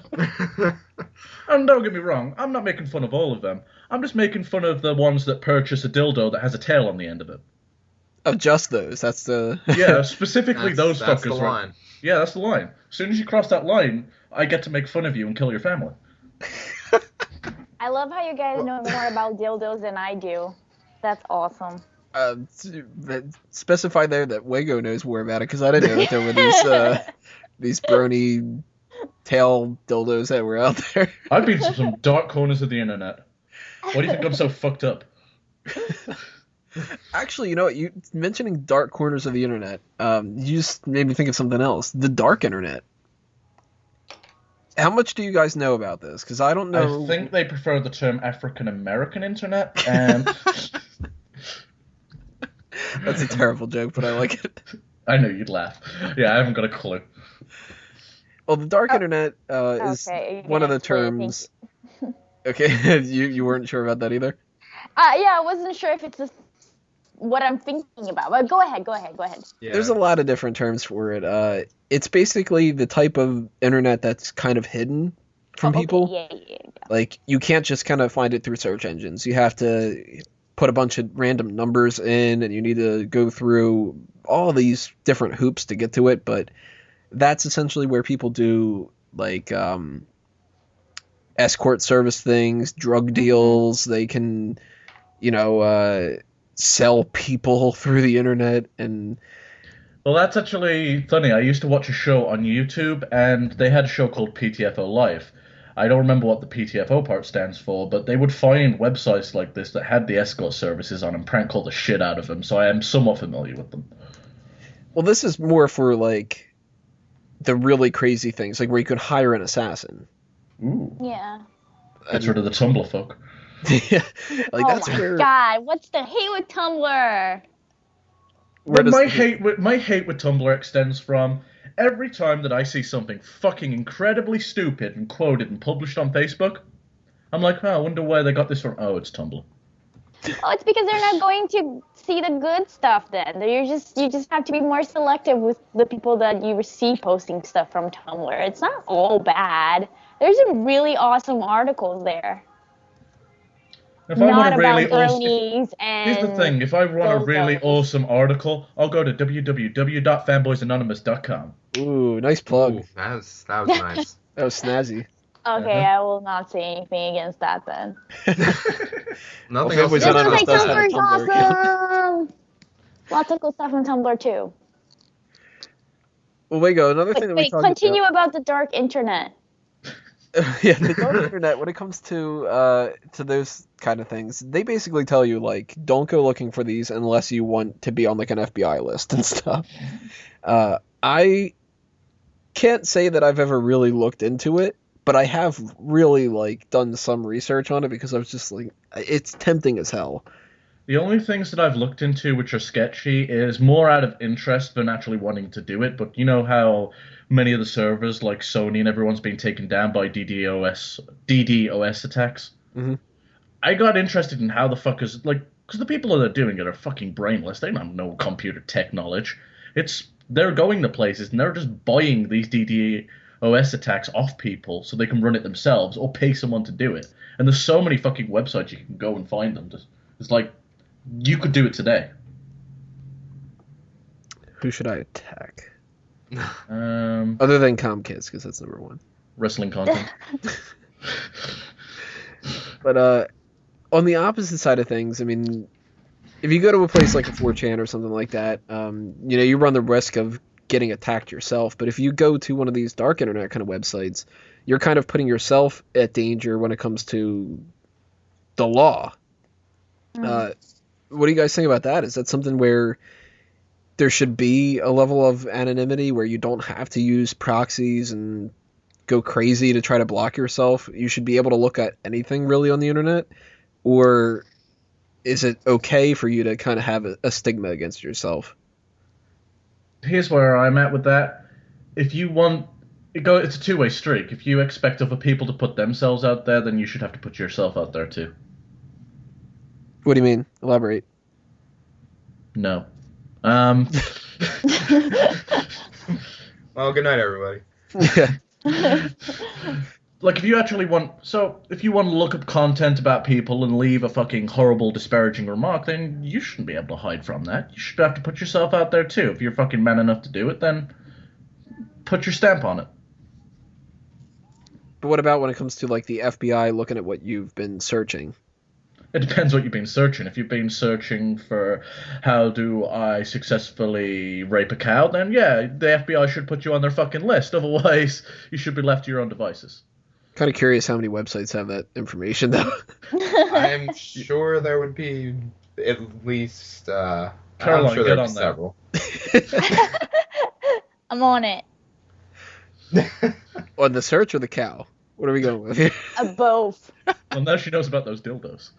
And don't get me wrong, I'm not making fun of all of them. I'm just making fun of the ones that purchase a dildo that has a tail on the end of it.
Of just those. That's the...
Yeah, specifically those
That's
fuckers.
the
right?
line.
Yeah, that's the line. As soon as you cross that line, I get to make fun of you and kill your family.
I love how you guys know more about dildos than I do. That's awesome.
Specify there that Wago knows more about it, because I didn't know that there were these brony tail dildos that were out there.
I've been to some dark corners of the internet. Why do you think I'm so fucked up?
Actually, you know what? You mentioning dark corners of the internet, you just made me think of something else. The dark internet. How much do you guys know about this? Because I don't know.
I think they prefer the term African American internet, and
That's a terrible joke, but I like it.
I know you'd laugh. Yeah, I haven't got a clue.
Well, the dark internet is
Okay, you
one of
can
the
explain,
terms. Okay, you weren't sure about that either?
Yeah, I wasn't sure if it's what I'm thinking about, but go ahead.
Yeah.
There's a lot of different terms for it. It's basically the type of internet that's kind of hidden from people.
Yeah.
Like, you can't just kind of find it through search engines. You have to put a bunch of random numbers in, and you need to go through all these different hoops to get to it, but that's essentially where people do, like, escort service things, drug deals. They can, sell people through the internet, and
Well, that's actually funny. I used to watch a show on YouTube, and they had a show called PTFO Live. I don't remember what the PTFO part stands for, but they would find websites like this that had the escort services on and prank call the shit out of them, so I am somewhat familiar with them.
well, this is more for, like, the really crazy things, like where you could hire an assassin.
Ooh.
Yeah.
Gets rid of the Tumblr folk.
Yeah, like, that's
my
where.
God, what's the hate with Tumblr?
Where
But
does
my
the-
hate with Tumblr extends from every time that I see something fucking incredibly stupid and quoted and published on Facebook, I'm like, oh, I wonder where they got this from. Oh, it's Tumblr.
Oh, it's because they're not going to see the good stuff then. You just have to be more selective with the people that you see posting stuff from Tumblr. It's not all bad. There's some really awesome articles there.
If I
Not
want a
about
really awesome,
bronies and...
here's the thing: if I want a really
dildos.
awesome article, I'll go to www.fanboysanonymous.com.
Ooh, nice plug.
Ooh, that was nice.
That was snazzy.
Okay, I will not say anything against that then.
Nothing
Well,
else.
Fanboys
is
Anonymous
Like
does have a
Tumblr's
Tumblr.
awesome! Lots of cool stuff on Tumblr too.
Well, Wago, another thing that we
Wait,
talked
continue about the dark internet.
yeah, the dark internet, when it comes to those kind of things, they basically tell you, like, don't go looking for these unless you want to be on, like, an FBI list and stuff. I can't say that I've ever really looked into it, but I have really like done some research on it because I was just like, it's tempting as hell.
The only things that I've looked into which are sketchy is more out of interest than actually wanting to do it. But you know how many of the servers, like Sony and everyone's been taken down by DDoS attacks?
Mhm.
I got interested in how the fuck is, like, because the people that are doing it are fucking brainless. They don't have no computer tech knowledge. They're going to places and they're just buying these DDoS attacks off people so they can run it themselves or pay someone to do it. And there's so many fucking websites you can go and find them. It's like, you could do it today.
Who should I attack?
Um,
Other than ComKids, because that's number one.
wrestling content.
But on the opposite side of things, I mean, if you go to a place like a 4chan or something like that, you run the risk of getting attacked yourself. But if you go to one of these dark internet kind of websites, you're kind of putting yourself at danger when it comes to the law. What do you guys think about that? Is that something where there should be a level of anonymity where you don't have to use proxies and go crazy to try to block yourself? You should be able to look at anything really on the internet? Or is it okay for you to kind of have a stigma against yourself?
Here's where I'm at with that. If you want, it's a two-way streak. If you expect other people to put themselves out there, then you should have to put yourself out there too.
What do you mean? Elaborate.
No.
Well, good night, everybody.
Yeah.
Like, if you want to look up content about people and leave a fucking horrible, disparaging remark, then you shouldn't be able to hide from that. You should have to put yourself out there too. If you're fucking man enough to do it, then put your stamp on it.
But what about when it comes to like the FBI looking at what you've been searching?
It depends what you've been searching. If you've been searching for how do I successfully rape a cow, then yeah, the FBI should put you on their fucking list. Otherwise, you should be left to your own devices.
Kind of curious how many websites have that information, though.
I'm sure there would be at least.
Caroline,
I'm sure
get
there'd
on
be
that.
several.
I'm on it.
On the search or the cow? What are we going with here?
Both.
Well, now she knows about those dildos.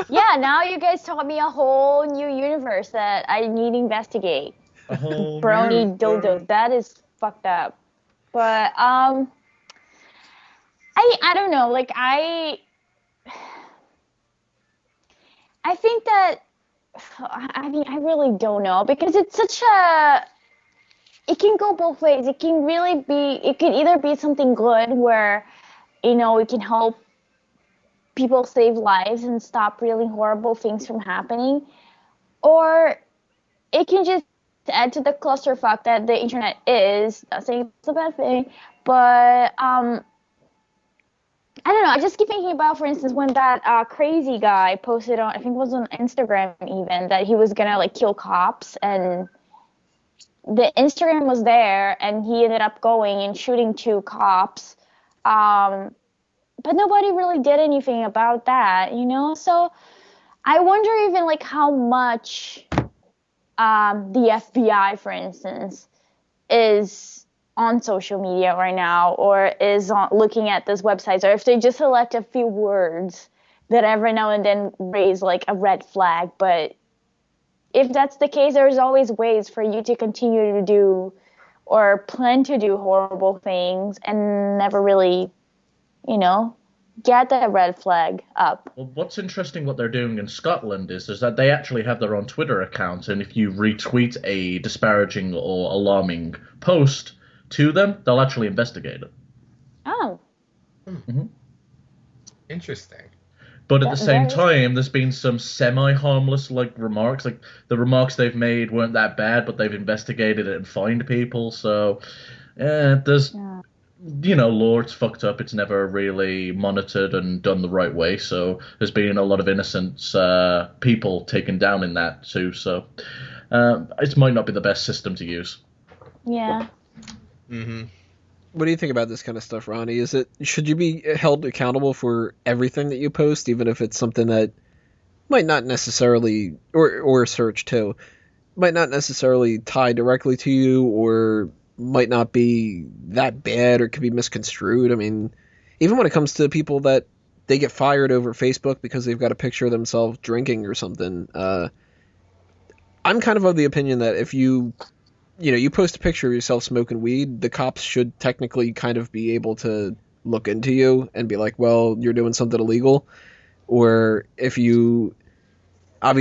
Yeah, now you guys taught me a whole new universe that I need to investigate.
A whole
Brony
new-
dildo. That is fucked up. But I don't know. Like I think that I really don't know because it's such a. It can go both ways. It can really be. It can either be something good where, it can help people save lives and stop really horrible things from happening, or it can just add to the clusterfuck that the internet is. Not saying it's a bad thing, but I don't know. I just keep thinking about, for instance, when that crazy guy posted on, I think it was on Instagram even, that he was gonna like kill cops, and the Instagram was there, and he ended up going and shooting 2 cops. But nobody really did anything about that, So I wonder even like how much the FBI, for instance, is on social media right now, or is looking at those websites, or if they just select a few words that every now and then raise like a red flag. But if that's the case, there's always ways for you to continue to do or plan to do horrible things and never really, get that red flag up.
Well, what's interesting what they're doing in Scotland is that they actually have their own Twitter account, and if you retweet a disparaging or alarming post to them, they'll actually investigate it.
Oh.
Mm-hmm.
Interesting.
But at the same time, there's been some semi-harmless remarks. Like the remarks they've made weren't that bad, but they've investigated it and fined people. So there's, law, it's fucked up. It's never really monitored and done the right way. So there's been a lot of innocent people taken down in that too. So it might not be the best system to use.
Yeah.
Mm-hmm.
What do you think about this kind of stuff, Ronnie? Should you be held accountable for everything that you post, even if it's something that might not necessarily, or search too, might not necessarily tie directly to you or might not be that bad or could be misconstrued. I mean, even when it comes to people that they get fired over Facebook because they've got a picture of themselves drinking or something, I'm kind of the opinion that if you post a picture of yourself smoking weed, the cops should technically kind of be able to look into you and be like, well, you're doing something illegal. Or if you have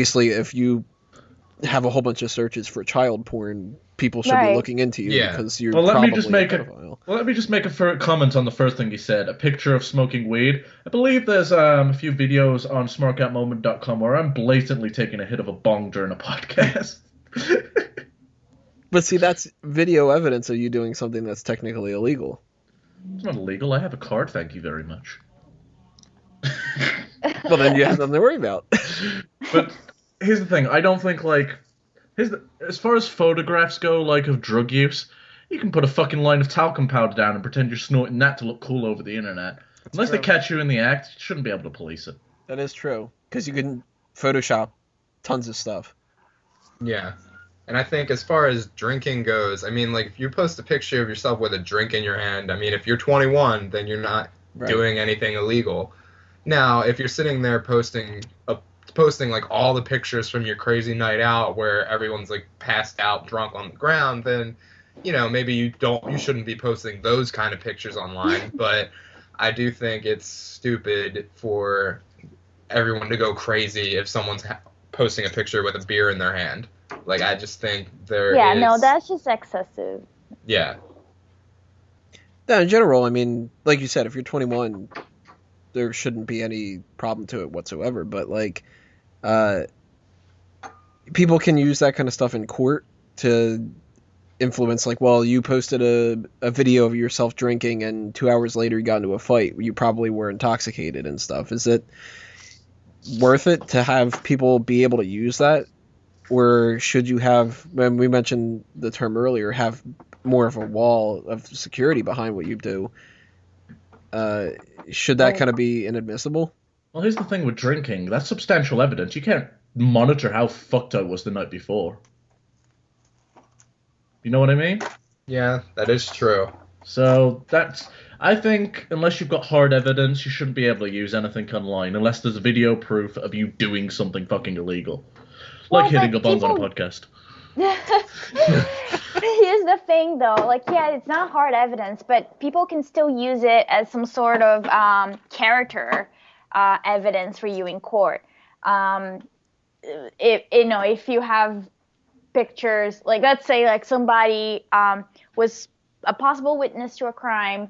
a whole bunch of searches for child porn, people should be looking into you because you're probably a pedophile.
Let me just make a comment on the first thing you said, a picture of smoking weed. I believe there's a few videos on smartgatmoment.com where I'm blatantly taking a hit of a bong during a podcast.
But see, that's video evidence of you doing something that's technically illegal.
It's not illegal. I have a card, thank you very much.
Well, then you have nothing to worry about.
But here's the thing. I don't think, as far as photographs go, of drug use, you can put a fucking line of talcum powder down and pretend you're snorting that to look cool over the internet. Unless they catch you in the act, you shouldn't be able to police it.
That is true. Because you can Photoshop tons of stuff.
Yeah. And I think as far as drinking goes, I mean, if you post a picture of yourself with a drink in your hand, I mean, if you're 21, then you're not doing anything illegal. Now, if you're sitting there posting all the pictures from your crazy night out where everyone's passed out drunk on the ground, then maybe you shouldn't be posting those kind of pictures online. But I do think it's stupid for everyone to go crazy if someone's posting a picture with a beer in their hand. I just think
no, that's just excessive.
Yeah.
Yeah, in general, I mean, like you said, if you're 21, there shouldn't be any problem to it whatsoever. But people can use that kind of stuff in court to influence, well, you posted a video of yourself drinking and 2 hours later you got into a fight. You probably were intoxicated and stuff. Is it worth it to have people be able to use that? Or should you have, when we mentioned the term earlier, have more of a wall of security behind what you do? Should that kind of be inadmissible?
Well, here's the thing with drinking. That's substantial evidence. You can't monitor how fucked I was the night before. You know what I mean?
Yeah, that is true.
So I think unless you've got hard evidence, you shouldn't be able to use anything online unless there's video proof of you doing something fucking illegal. Hitting a bong on a podcast.
Here's the thing, though. It's not hard evidence, but people can still use it as some sort of character evidence for you in court. If you have pictures, let's say somebody was a possible witness to a crime,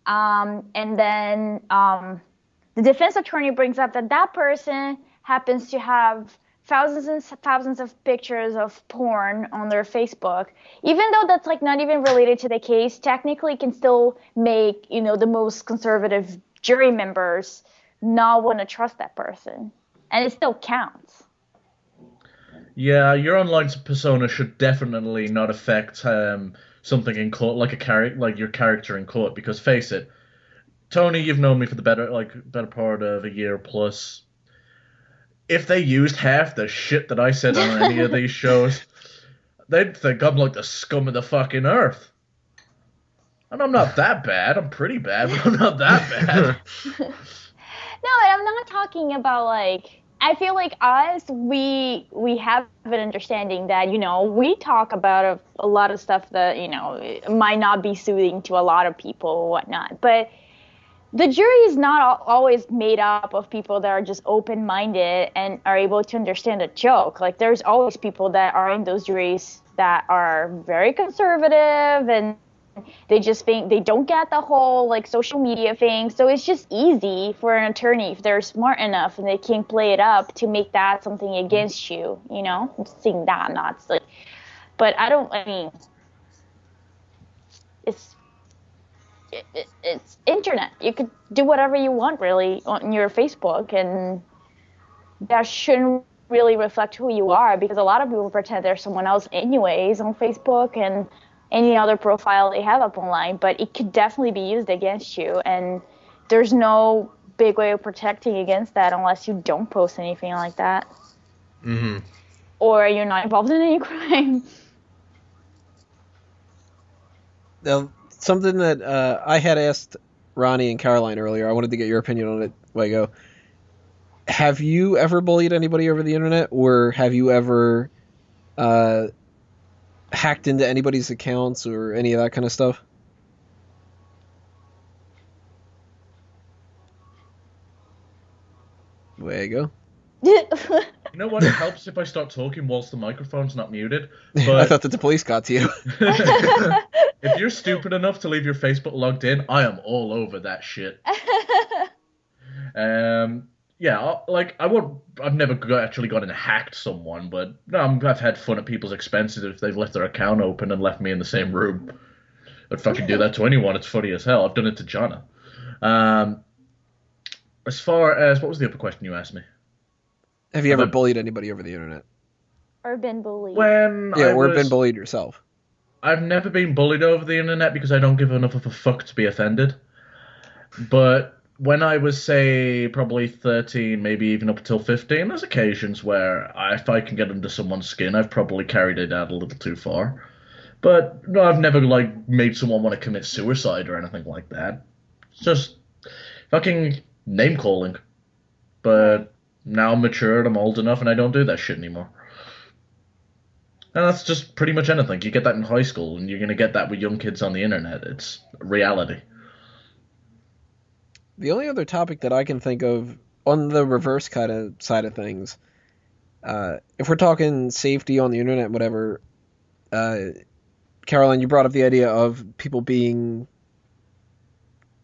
and then the defense attorney brings up that person happens to have thousands and thousands of pictures of porn on their Facebook, even though that's not even related to the case, technically can still make, the most conservative jury members not want to trust that person. And it still counts.
Yeah, your online persona should definitely not affect something in court, your character in court, because face it, Tony, you've known me for the better part of a year plus. If they used half the shit that I said on any of these shows, they'd think I'm the scum of the fucking earth. And I'm not that bad. I'm pretty bad, but I'm not that bad.
No, I'm not talking about I feel us, we have an understanding that, we talk about a lot of stuff that, might not be soothing to a lot of people or whatnot. But the jury is not always made up of people that are just open-minded and are able to understand a joke. There's always people that are in those juries that are very conservative and they just think they don't get the whole social media thing. So it's just easy for an attorney, if they're smart enough and they can play it up, to make that something against you. I'm saying that, not but it's internet. You could do whatever you want really on your Facebook, and that shouldn't really reflect who you are, because a lot of people pretend they're someone else anyways on Facebook and any other profile they have up online, but it could definitely be used against you, and there's no big way of protecting against that unless you don't post anything like that.
Mm-hmm.
Or you're not involved in any crime.
Now, something that I had asked Ronnie and Caroline earlier, I wanted to get your opinion on it, Wago. Have you ever bullied anybody over the internet, or have you ever hacked into anybody's accounts or any of that kind of stuff? Wago.
You know what? It helps if I start talking whilst the microphone's not muted.
I
But
thought that the police got to you.
if you're stupid enough to leave your Facebook logged in, I am all over that shit. Yeah, I've never actually gone and hacked someone, but no, I've had fun at people's expenses if they've left their account open and left me in the same room. I'd fucking do that to anyone. It's funny as hell. I've done it to Jonna. As far as, what was the other question you asked me?
Have you ever bullied anybody over the internet?
Or been bullied?
Or been bullied yourself?
I've never been bullied over the internet because I don't give enough of a fuck to be offended. But when I was, say, probably 13, maybe even up until 15, there's occasions where if I can get under someone's skin, I've probably carried it out a little too far. But no, I've never, made someone want to commit suicide or anything like that. It's just fucking name-calling. But now I'm matured, I'm old enough, and I don't do that shit anymore. And that's just pretty much anything. You get that in high school, and you're going to get that with young kids on the internet. It's reality.
The only other topic that I can think of on the reverse kind of side of things, if we're talking safety on the internet, whatever, Caroline, you brought up the idea of people being,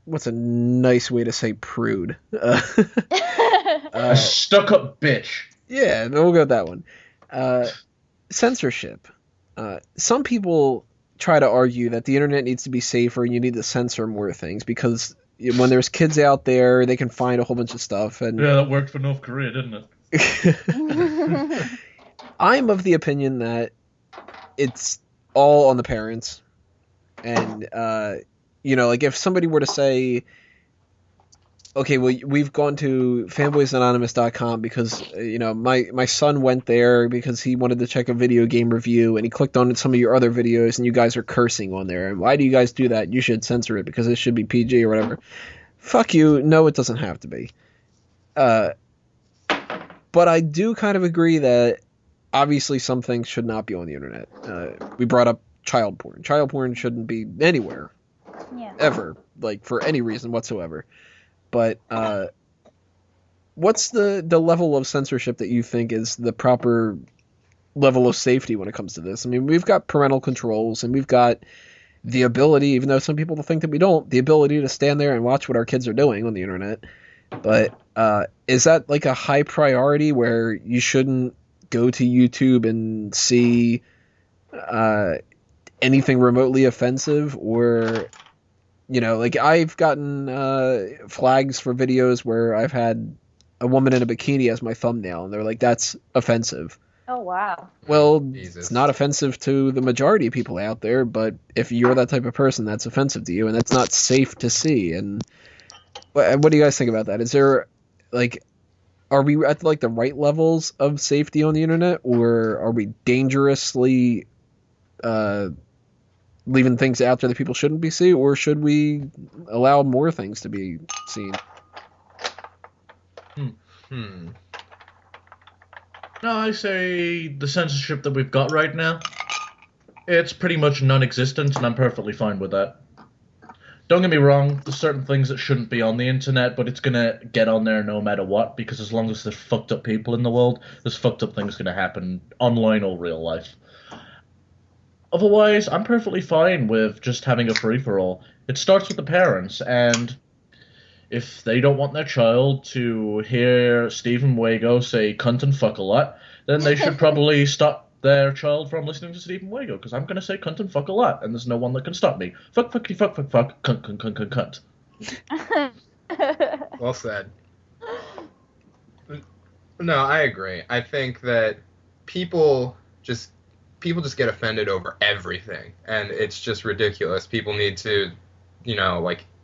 what's a nice way to say prude?
A stuck-up bitch.
Yeah, we'll go with that one. Censorship. Some people try to argue that the internet needs to be safer and you need to censor more things because when there's kids out there, they can find a whole bunch of stuff. And
yeah, that worked for North Korea, didn't it?
I'm of the opinion that it's all on the parents. And, if somebody were to say, okay, well, we've gone to fanboysanonymous.com because, my son went there because he wanted to check a video game review and he clicked on some of your other videos and you guys are cursing on there. And why do you guys do that? You should censor it because it should be PG or whatever. Fuck you. No, it doesn't have to be. But I do kind of agree that obviously some things should not be on the internet. We brought up child porn. Child porn shouldn't be anywhere.
Yeah.
Ever. For any reason whatsoever. But what's the level of censorship that you think is the proper level of safety when it comes to this? I mean, we've got parental controls and we've got the ability, even though some people think that we don't, the ability to stand there and watch what our kids are doing on the internet. But is that a high priority where you shouldn't go to YouTube and see anything remotely offensive or... I've gotten flags for videos where I've had a woman in a bikini as my thumbnail, and they're like, that's offensive.
Oh, wow.
Well,
Jesus. It's
not offensive to the majority of people out there, but if you're that type of person, that's offensive to you, and that's not safe to see. And what do you guys think about that? Is there, are we at, the right levels of safety on the internet, or are we dangerously... leaving things out there that people shouldn't be seen, or should we allow more things to be seen?
No, I say the censorship that we've got right now, it's pretty much non-existent, and I'm perfectly fine with that. Don't get me wrong, there's certain things that shouldn't be on the internet, but it's gonna get on there no matter what, because as long as there's fucked up people in the world, there's fucked up things gonna happen online or real life. Otherwise, I'm perfectly fine with just having a free-for-all. It starts with the parents, and if they don't want their child to hear Stephen Wago say cunt and fuck a lot, then they should probably stop their child from listening to Stephen Wago, because I'm going to say cunt and fuck a lot, and there's no one that can stop me. Fuck, fuckity, fuck, fuck, fuck, cunt, cunt, cunt, cunt, cunt.
Well said. No, I agree. I think that people just get offended over everything, and it's just ridiculous. People need to,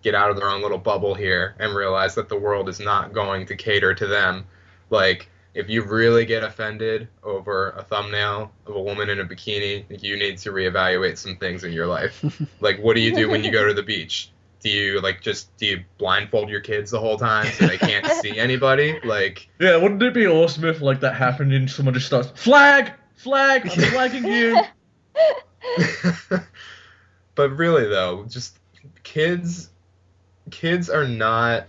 get out of their own little bubble here and realize that the world is not going to cater to them. if you really get offended over a thumbnail of a woman in a bikini, you need to reevaluate some things in your life. Like, what do you do when you go to the beach? Do you blindfold your kids the whole time so they can't see anybody? Like,
yeah, wouldn't it be awesome if like that happened and someone just starts flag, I'm flagging you.
But really though, just kids are not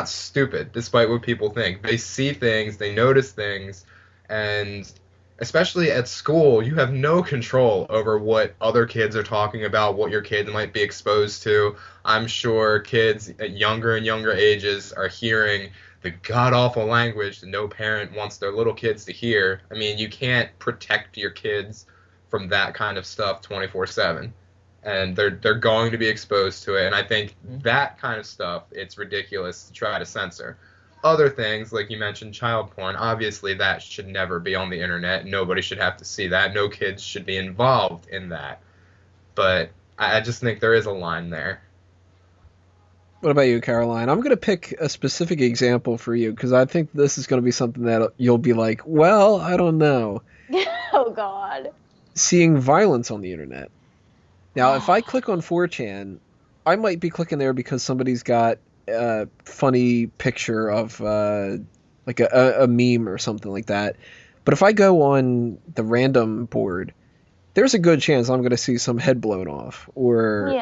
stupid, despite what people think. They see things, they notice things, and especially at school, you have no control over what other kids are talking about, what your kids might be exposed to. I'm sure kids at younger and younger ages are hearing the god-awful language that no parent wants their little kids to hear. I mean, you can't protect your kids from that kind of stuff 24/7. And they're going to be exposed to it. And I think that kind of stuff, it's ridiculous to try to censor. Other things, like you mentioned, child porn, obviously that should never be on the internet. Nobody should have to see that. No kids should be involved in that. But I just think there is a line there.
What about you, Caroline? I'm going to pick a specific example for you because I think this is going to be something that you'll be like, well, I don't know.
Oh, God.
Seeing violence on the internet. Now, if I click on 4chan, I might be clicking there because somebody's got a funny picture of like a meme or something like that. But if I go on the random board, there's a good chance I'm going to see some head blown off or,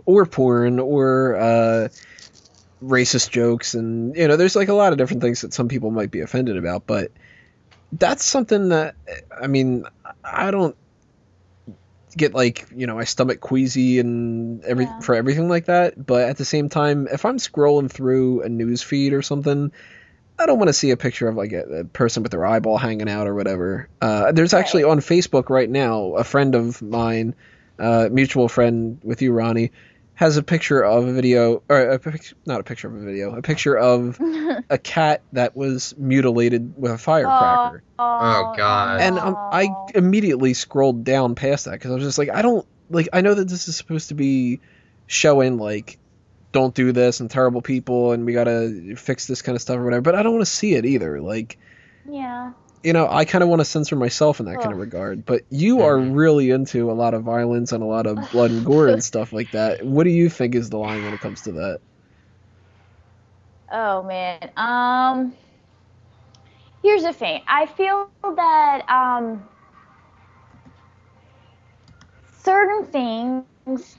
or porn or racist jokes. And, there's like a lot of different things that some people might be offended about. But that's something that, I mean, I don't get like my stomach queasy and for everything like that, but at the same time, if I'm scrolling through a news feed or something, I don't want to see a picture of like a person with their eyeball hanging out or whatever. There's actually on Facebook right now a friend of mine, mutual friend with you, Ronnie, has a picture of a video, or not a picture of a video, a picture of a cat that was mutilated with a firecracker.
Oh, God.
And I immediately scrolled down past that because I was just like, I know that this is supposed to be showing like, don't do this and terrible people and we gotta fix this kind of stuff or whatever, but I don't want to see it either. Like,
yeah.
I kind of want to censor myself in that kind of regard, but you are really into a lot of violence and a lot of blood and gore and stuff like that. What do you think is the line when it comes to that?
Oh, man. Here's the thing. I feel that certain things,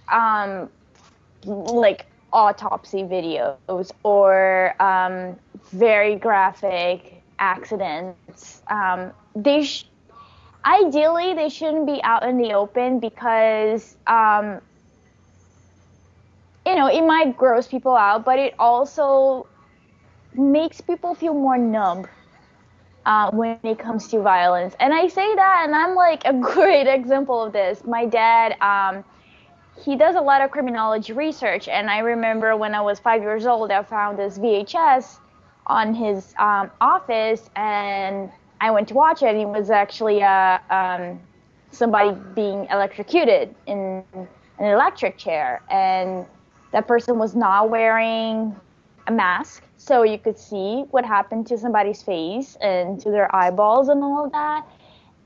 like autopsy videos or very graphic accidents, ideally they shouldn't be out in the open because it might gross people out, but it also makes people feel more numb when it comes to violence. And I say that, and I'm like a great example of this. My dad, he does a lot of criminology research, and I remember when I was 5 years old, I found this VHS on his office, and I went to watch it, and it was actually somebody being electrocuted in an electric chair, and that person was not wearing a mask, so you could see what happened to somebody's face and to their eyeballs and all of that.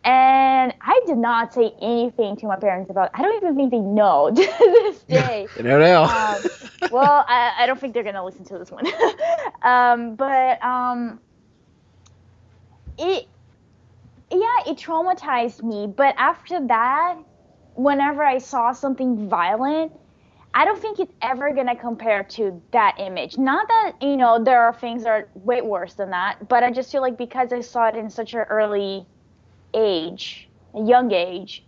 And I did not say anything to my parents about it. I don't even think they know to this day.
You don't know.
Well, I don't think they're going to listen to this one. It traumatized me. But after that, whenever I saw something violent, I don't think it's ever going to compare to that image. Not that, there are things that are way worse than that, but I just feel like because I saw it in such an early age, a young age,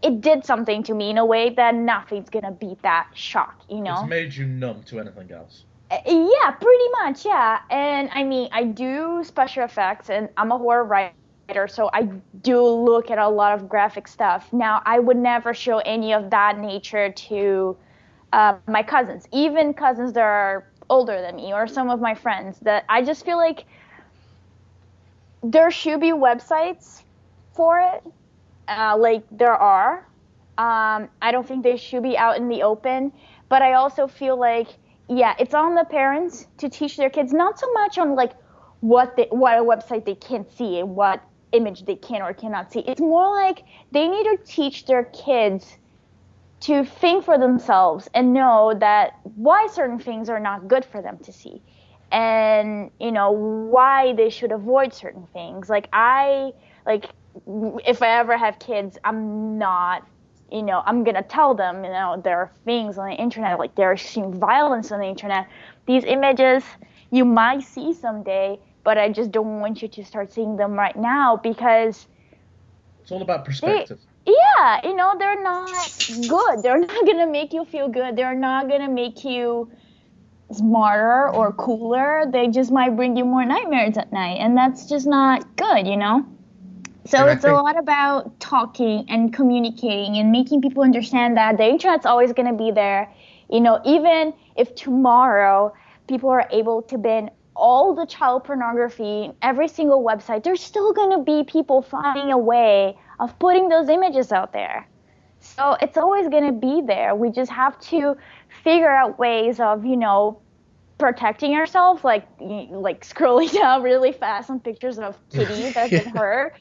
it did something to me in a way that nothing's going to beat that shock,
It's made you numb to anything else.
Yeah, pretty much, yeah. And I mean, I do special effects, and I'm a horror writer, so I do look at a lot of graphic stuff. Now, I would never show any of that nature to my cousins, even cousins that are older than me, or some of my friends. That I just feel like there should be websites for it, like there are. I don't think they should be out in the open, but I also feel like it's on the parents to teach their kids, not so much on like what a website they can't see and what image they can or cannot see. It's more like they need to teach their kids to think for themselves and know that why certain things are not good for them to see, and why they should avoid certain things. Like if I ever have kids, I'm not, I'm gonna tell them, there are things on the internet, like there is extreme violence on the internet. These images you might see someday, but I just don't want you to start seeing them right now, because
it's all about perspective.
They're not good. They're not gonna make you feel good. They're not gonna make you smarter or cooler. They just might bring you more nightmares at night, and that's just not good, So it's a lot about talking and communicating and making people understand that the internet's always going to be there. Even if tomorrow people are able to ban all the child pornography in every single website, there's still going to be people finding a way of putting those images out there. So it's always going to be there. We just have to figure out ways of, protecting ourselves, like scrolling down really fast on pictures of kitties that's been hurt,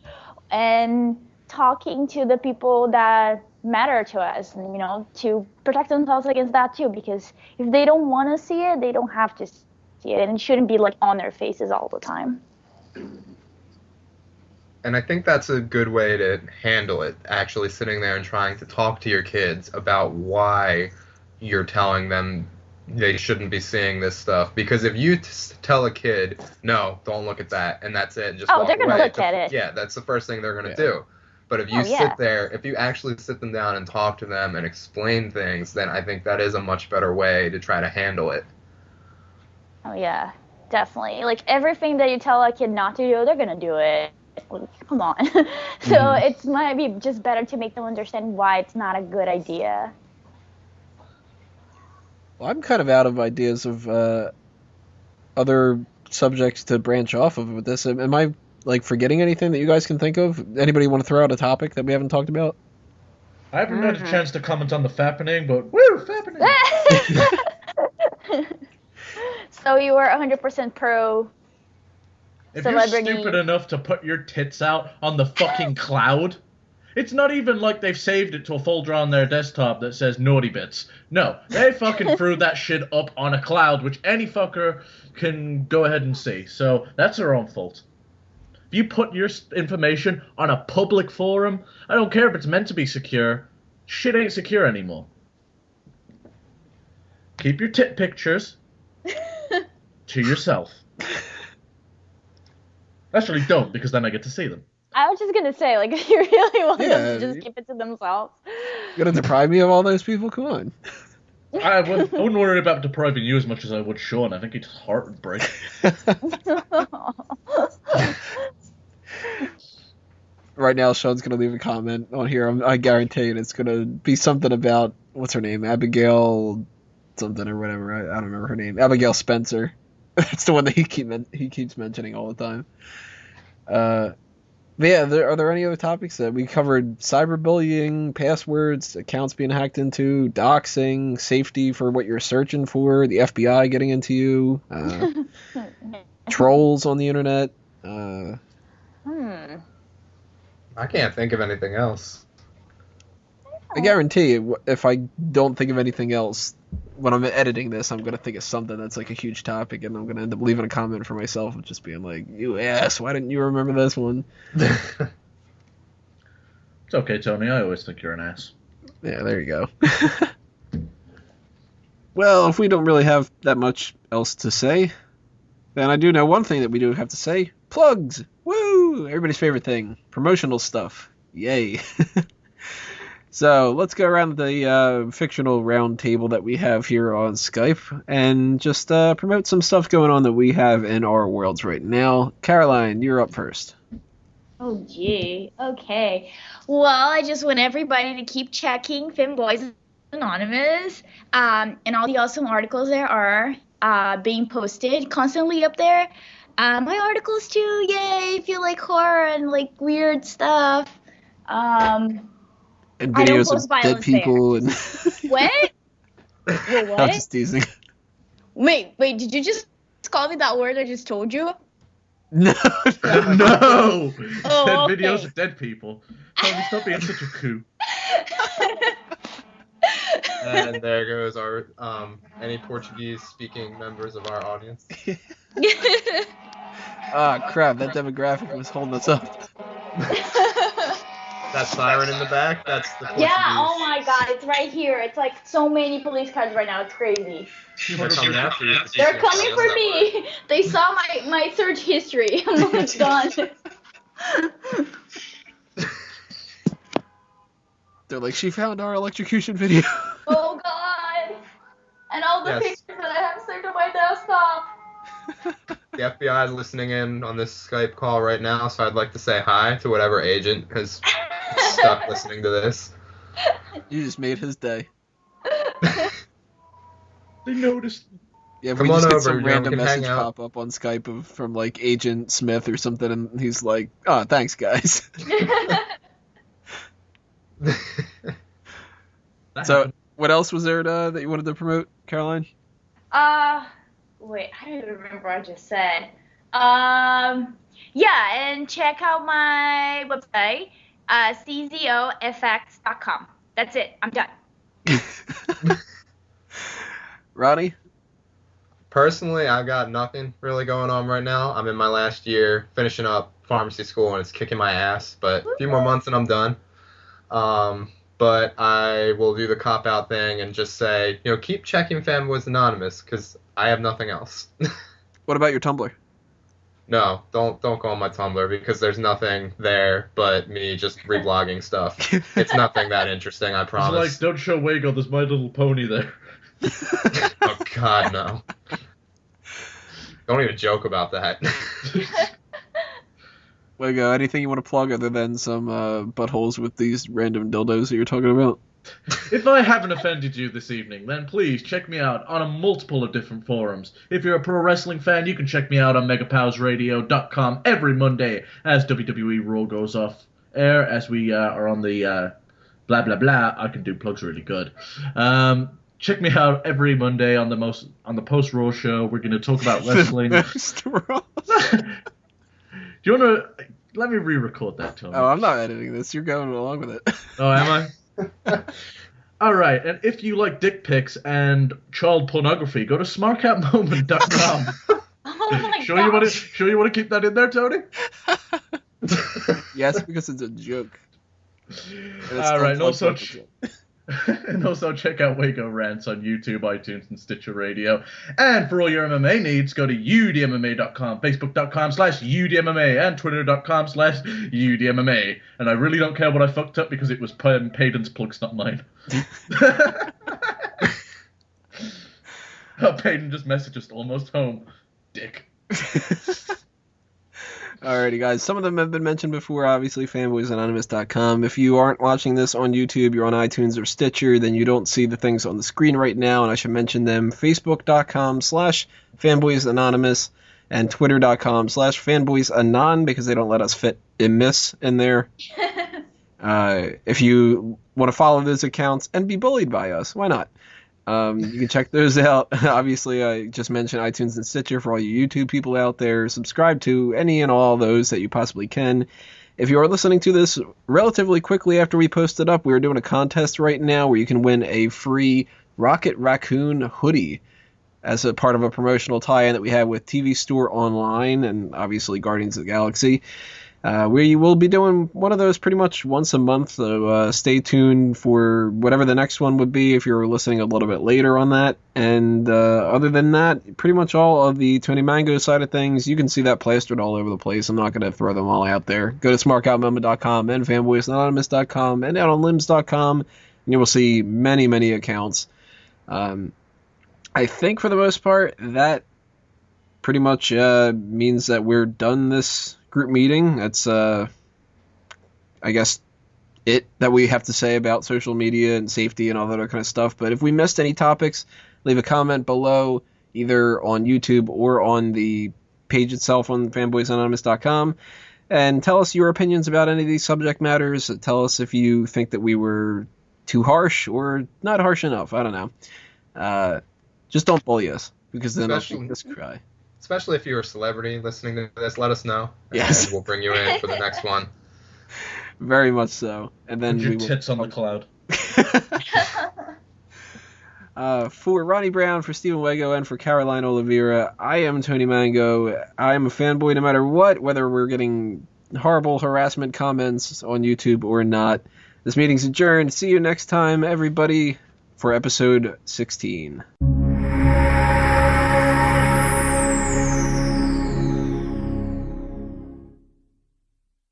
and talking to the people that matter to us, and, to protect themselves against that too, because if they don't want to see it, they don't have to see it, and it shouldn't be like on their faces all the time.
And I think that's a good way to handle it, actually sitting there and trying to talk to your kids about why you're telling them they shouldn't be seeing this stuff. Because if you tell a kid, no, don't look at that, and that's it, and just walk
they're going to look at it.
Yeah, that's the first thing they're going to do. But if you sit there, if you actually sit them down and talk to them and explain things, then I think that is a much better way to try to handle it.
Oh, yeah, definitely. Like, everything that you tell a kid not to do, they're going to do it. Come on. So it might be just better to make them understand why it's not a good idea.
Well, I'm kind of out of ideas of other subjects to branch off of with this. Am I forgetting anything that you guys can think of? Anybody want to throw out a topic that we haven't talked about?
I haven't had a chance to comment on the fappening, but woo, fappening!
So you were 100% pro
if
celebrity.
You're stupid enough to put your tits out on the fucking cloud, it's not even like they've saved it to a folder on their desktop that says naughty bits. No, they fucking threw that shit up on a cloud, which any fucker can go ahead and see. So that's their own fault. If you put your information on a public forum, I don't care if it's meant to be secure, shit ain't secure anymore. Keep your tit pictures to yourself. Actually, don't, because then I get to see them.
I was just gonna say, if you really want them to just keep it to themselves.
You're gonna deprive me of all those people? Come on.
I wouldn't worry about depriving you as much as I would Sean. I think he'd heart break.
Right now, Sean's gonna leave a comment on here. I guarantee it. It's gonna be something about, what's her name, Abigail something or whatever. I don't remember her name. Abigail Spencer. That's the one that he keeps mentioning all the time. But yeah, are there any other topics that we covered? Cyberbullying, passwords, accounts being hacked into, doxing, safety for what you're searching for, the FBI getting into you, trolls on the internet.
I can't think of anything else.
I guarantee you, if I don't think of anything else, when I'm editing this, I'm going to think of something that's a huge topic, and I'm going to end up leaving a comment for myself of just being like, you ass, why didn't you remember this one?
It's okay, Tony. I always think you're an ass.
Yeah, there you go. Well, if we don't really have that much else to say, then I do know one thing that we do have to say. Plugs! Woo! Everybody's favorite thing. Promotional stuff. Yay. So let's go around the fictional round table that we have here on Skype and just promote some stuff going on that we have in our worlds right now. Caroline, you're up first.
Oh, gee. Okay. Well, I just want everybody to keep checking Femboys Anonymous and all the awesome articles there are being posted constantly up there. My articles, too. Yay. If you like horror and weird stuff.
And videos of dead people. And
What? Wait, what?
I'm just teasing.
Wait, did you just call me that word I just told you?
No.
No!
Oh,
Dead
okay.
videos of dead people. Tommy, stop being such a coup.
And there goes our any Portuguese-speaking members of our audience.
Ah, crap! That demographic was holding us up.
That siren in the back, that's the Portuguese.
Yeah, oh my god, it's right here. It's like so many police cars right now. It's crazy.
They're coming after you.
They're coming for me. They saw my search history. Oh my god.
They're like, she found our electrocution video.
Oh god. And all the
Yes.
pictures that I have saved on my desktop.
The FBI is listening in on this Skype call right now, so I'd like to say hi to whatever agent has stuck listening to this.
You just made his day.
They noticed.
Yeah, if
Come
we just
on
get
over,
some
John,
random
we can hang
message
out.
pop up on Skype from like Agent Smith or something, and he's like, "Oh, thanks, guys."
That
So,
happened.
what else was there that you wanted to promote, Caroline?
Wait, I don't even remember what I just said. Yeah, and check out my website, czofx.com. That's it. I'm done.
Ronnie?
Personally, I've got nothing really going on right now. I'm in my last year, finishing up pharmacy school, and it's kicking my ass. But a few more months and I'm done. But I will do the cop-out thing and just say, keep checking Fanboys Anonymous, because I have nothing else.
What about your Tumblr?
No, don't go on my Tumblr, because there's nothing there but me just reblogging stuff. It's nothing that interesting, I
It's
promise.
like, don't show Wago, there's My Little Pony there.
Oh, God, no. Don't even joke about that.
Wago, anything you want to plug other than some buttholes with these random dildos that you're talking about?
If I haven't offended you this evening, then please check me out on a multiple of different forums. If you're a pro wrestling fan, you can check me out on megapowsradio.com every Monday as WWE Raw goes off air, as we are on the blah blah blah. I can do plugs really good. Check me out every Monday on the post Raw show. We're going to talk about wrestling. Do you want to let me re-record that, Tony?
Oh, I'm not editing this. You're going along with it.
Oh, am I? All right, and if you like dick pics and child pornography, go to smartcatmoment.com.
Oh my
Sure
god.
you want to keep that in there, Tony?
Yes, because it's a joke. And it's
All right, and
still
also
plugged up.
and also check out Waco Rants on YouTube, iTunes, and Stitcher Radio. And for all your MMA needs, go to udmma.com, facebook.com/udmma, and twitter.com/udmma. And I really don't care what I fucked up because it was Payton's plugs, not mine. Payton just messaged us almost home. Dick.
Alrighty, guys. Some of them have been mentioned before, obviously, fanboysanonymous.com. If you aren't watching this on YouTube, you're on iTunes or Stitcher, then you don't see the things on the screen right now, and I should mention them. Facebook.com/fanboysanonymous and Twitter.com/fanboysanon, because they don't let us fit a miss in there. If you want to follow those accounts and be bullied by us, why not? You can check those out. Obviously, I just mentioned iTunes and Stitcher for all you YouTube people out there. Subscribe to any and all those that you possibly can. If you are listening to this relatively quickly after we post it up, we're doing a contest right now where you can win a free Rocket Raccoon hoodie as a part of a promotional tie-in that we have with TV Store Online and obviously Guardians of the Galaxy. We will be doing one of those pretty much once a month, so stay tuned for whatever the next one would be if you're listening a little bit later on that. And other than that, pretty much all of the Tony Mango side of things, you can see that plastered all over the place. I'm not going to throw them all out there. Go to smartcatmoment.com and fanboysanonymous.com and outonlimbs.com, and you will see many, many accounts. I think for the most part, that pretty much means that we're done this group meeting. That's I guess it that we have to say about social media and safety and all that other kind of stuff. But if we missed any topics, leave a comment below, either on YouTube or on the page itself on fanboysanonymous.com, and tell us your opinions about any of these subject matters. Tell us if you think that we were too harsh or not harsh enough. I don't know. Just don't bully us. because then I'll
Especially-
make us cry.
Especially if you're a celebrity listening to this, let us know.
Yes.
And we'll bring you in for the next one.
Very much so. And then
Put
we
your
will
tits on the cloud.
For Ronnie Brown, for Stephen Wego, and for Caroline Oliveira, I am Tony Mango. I am a fanboy no matter what, whether we're getting horrible harassment comments on YouTube or not. This meeting's adjourned. See you next time, everybody, for episode 16.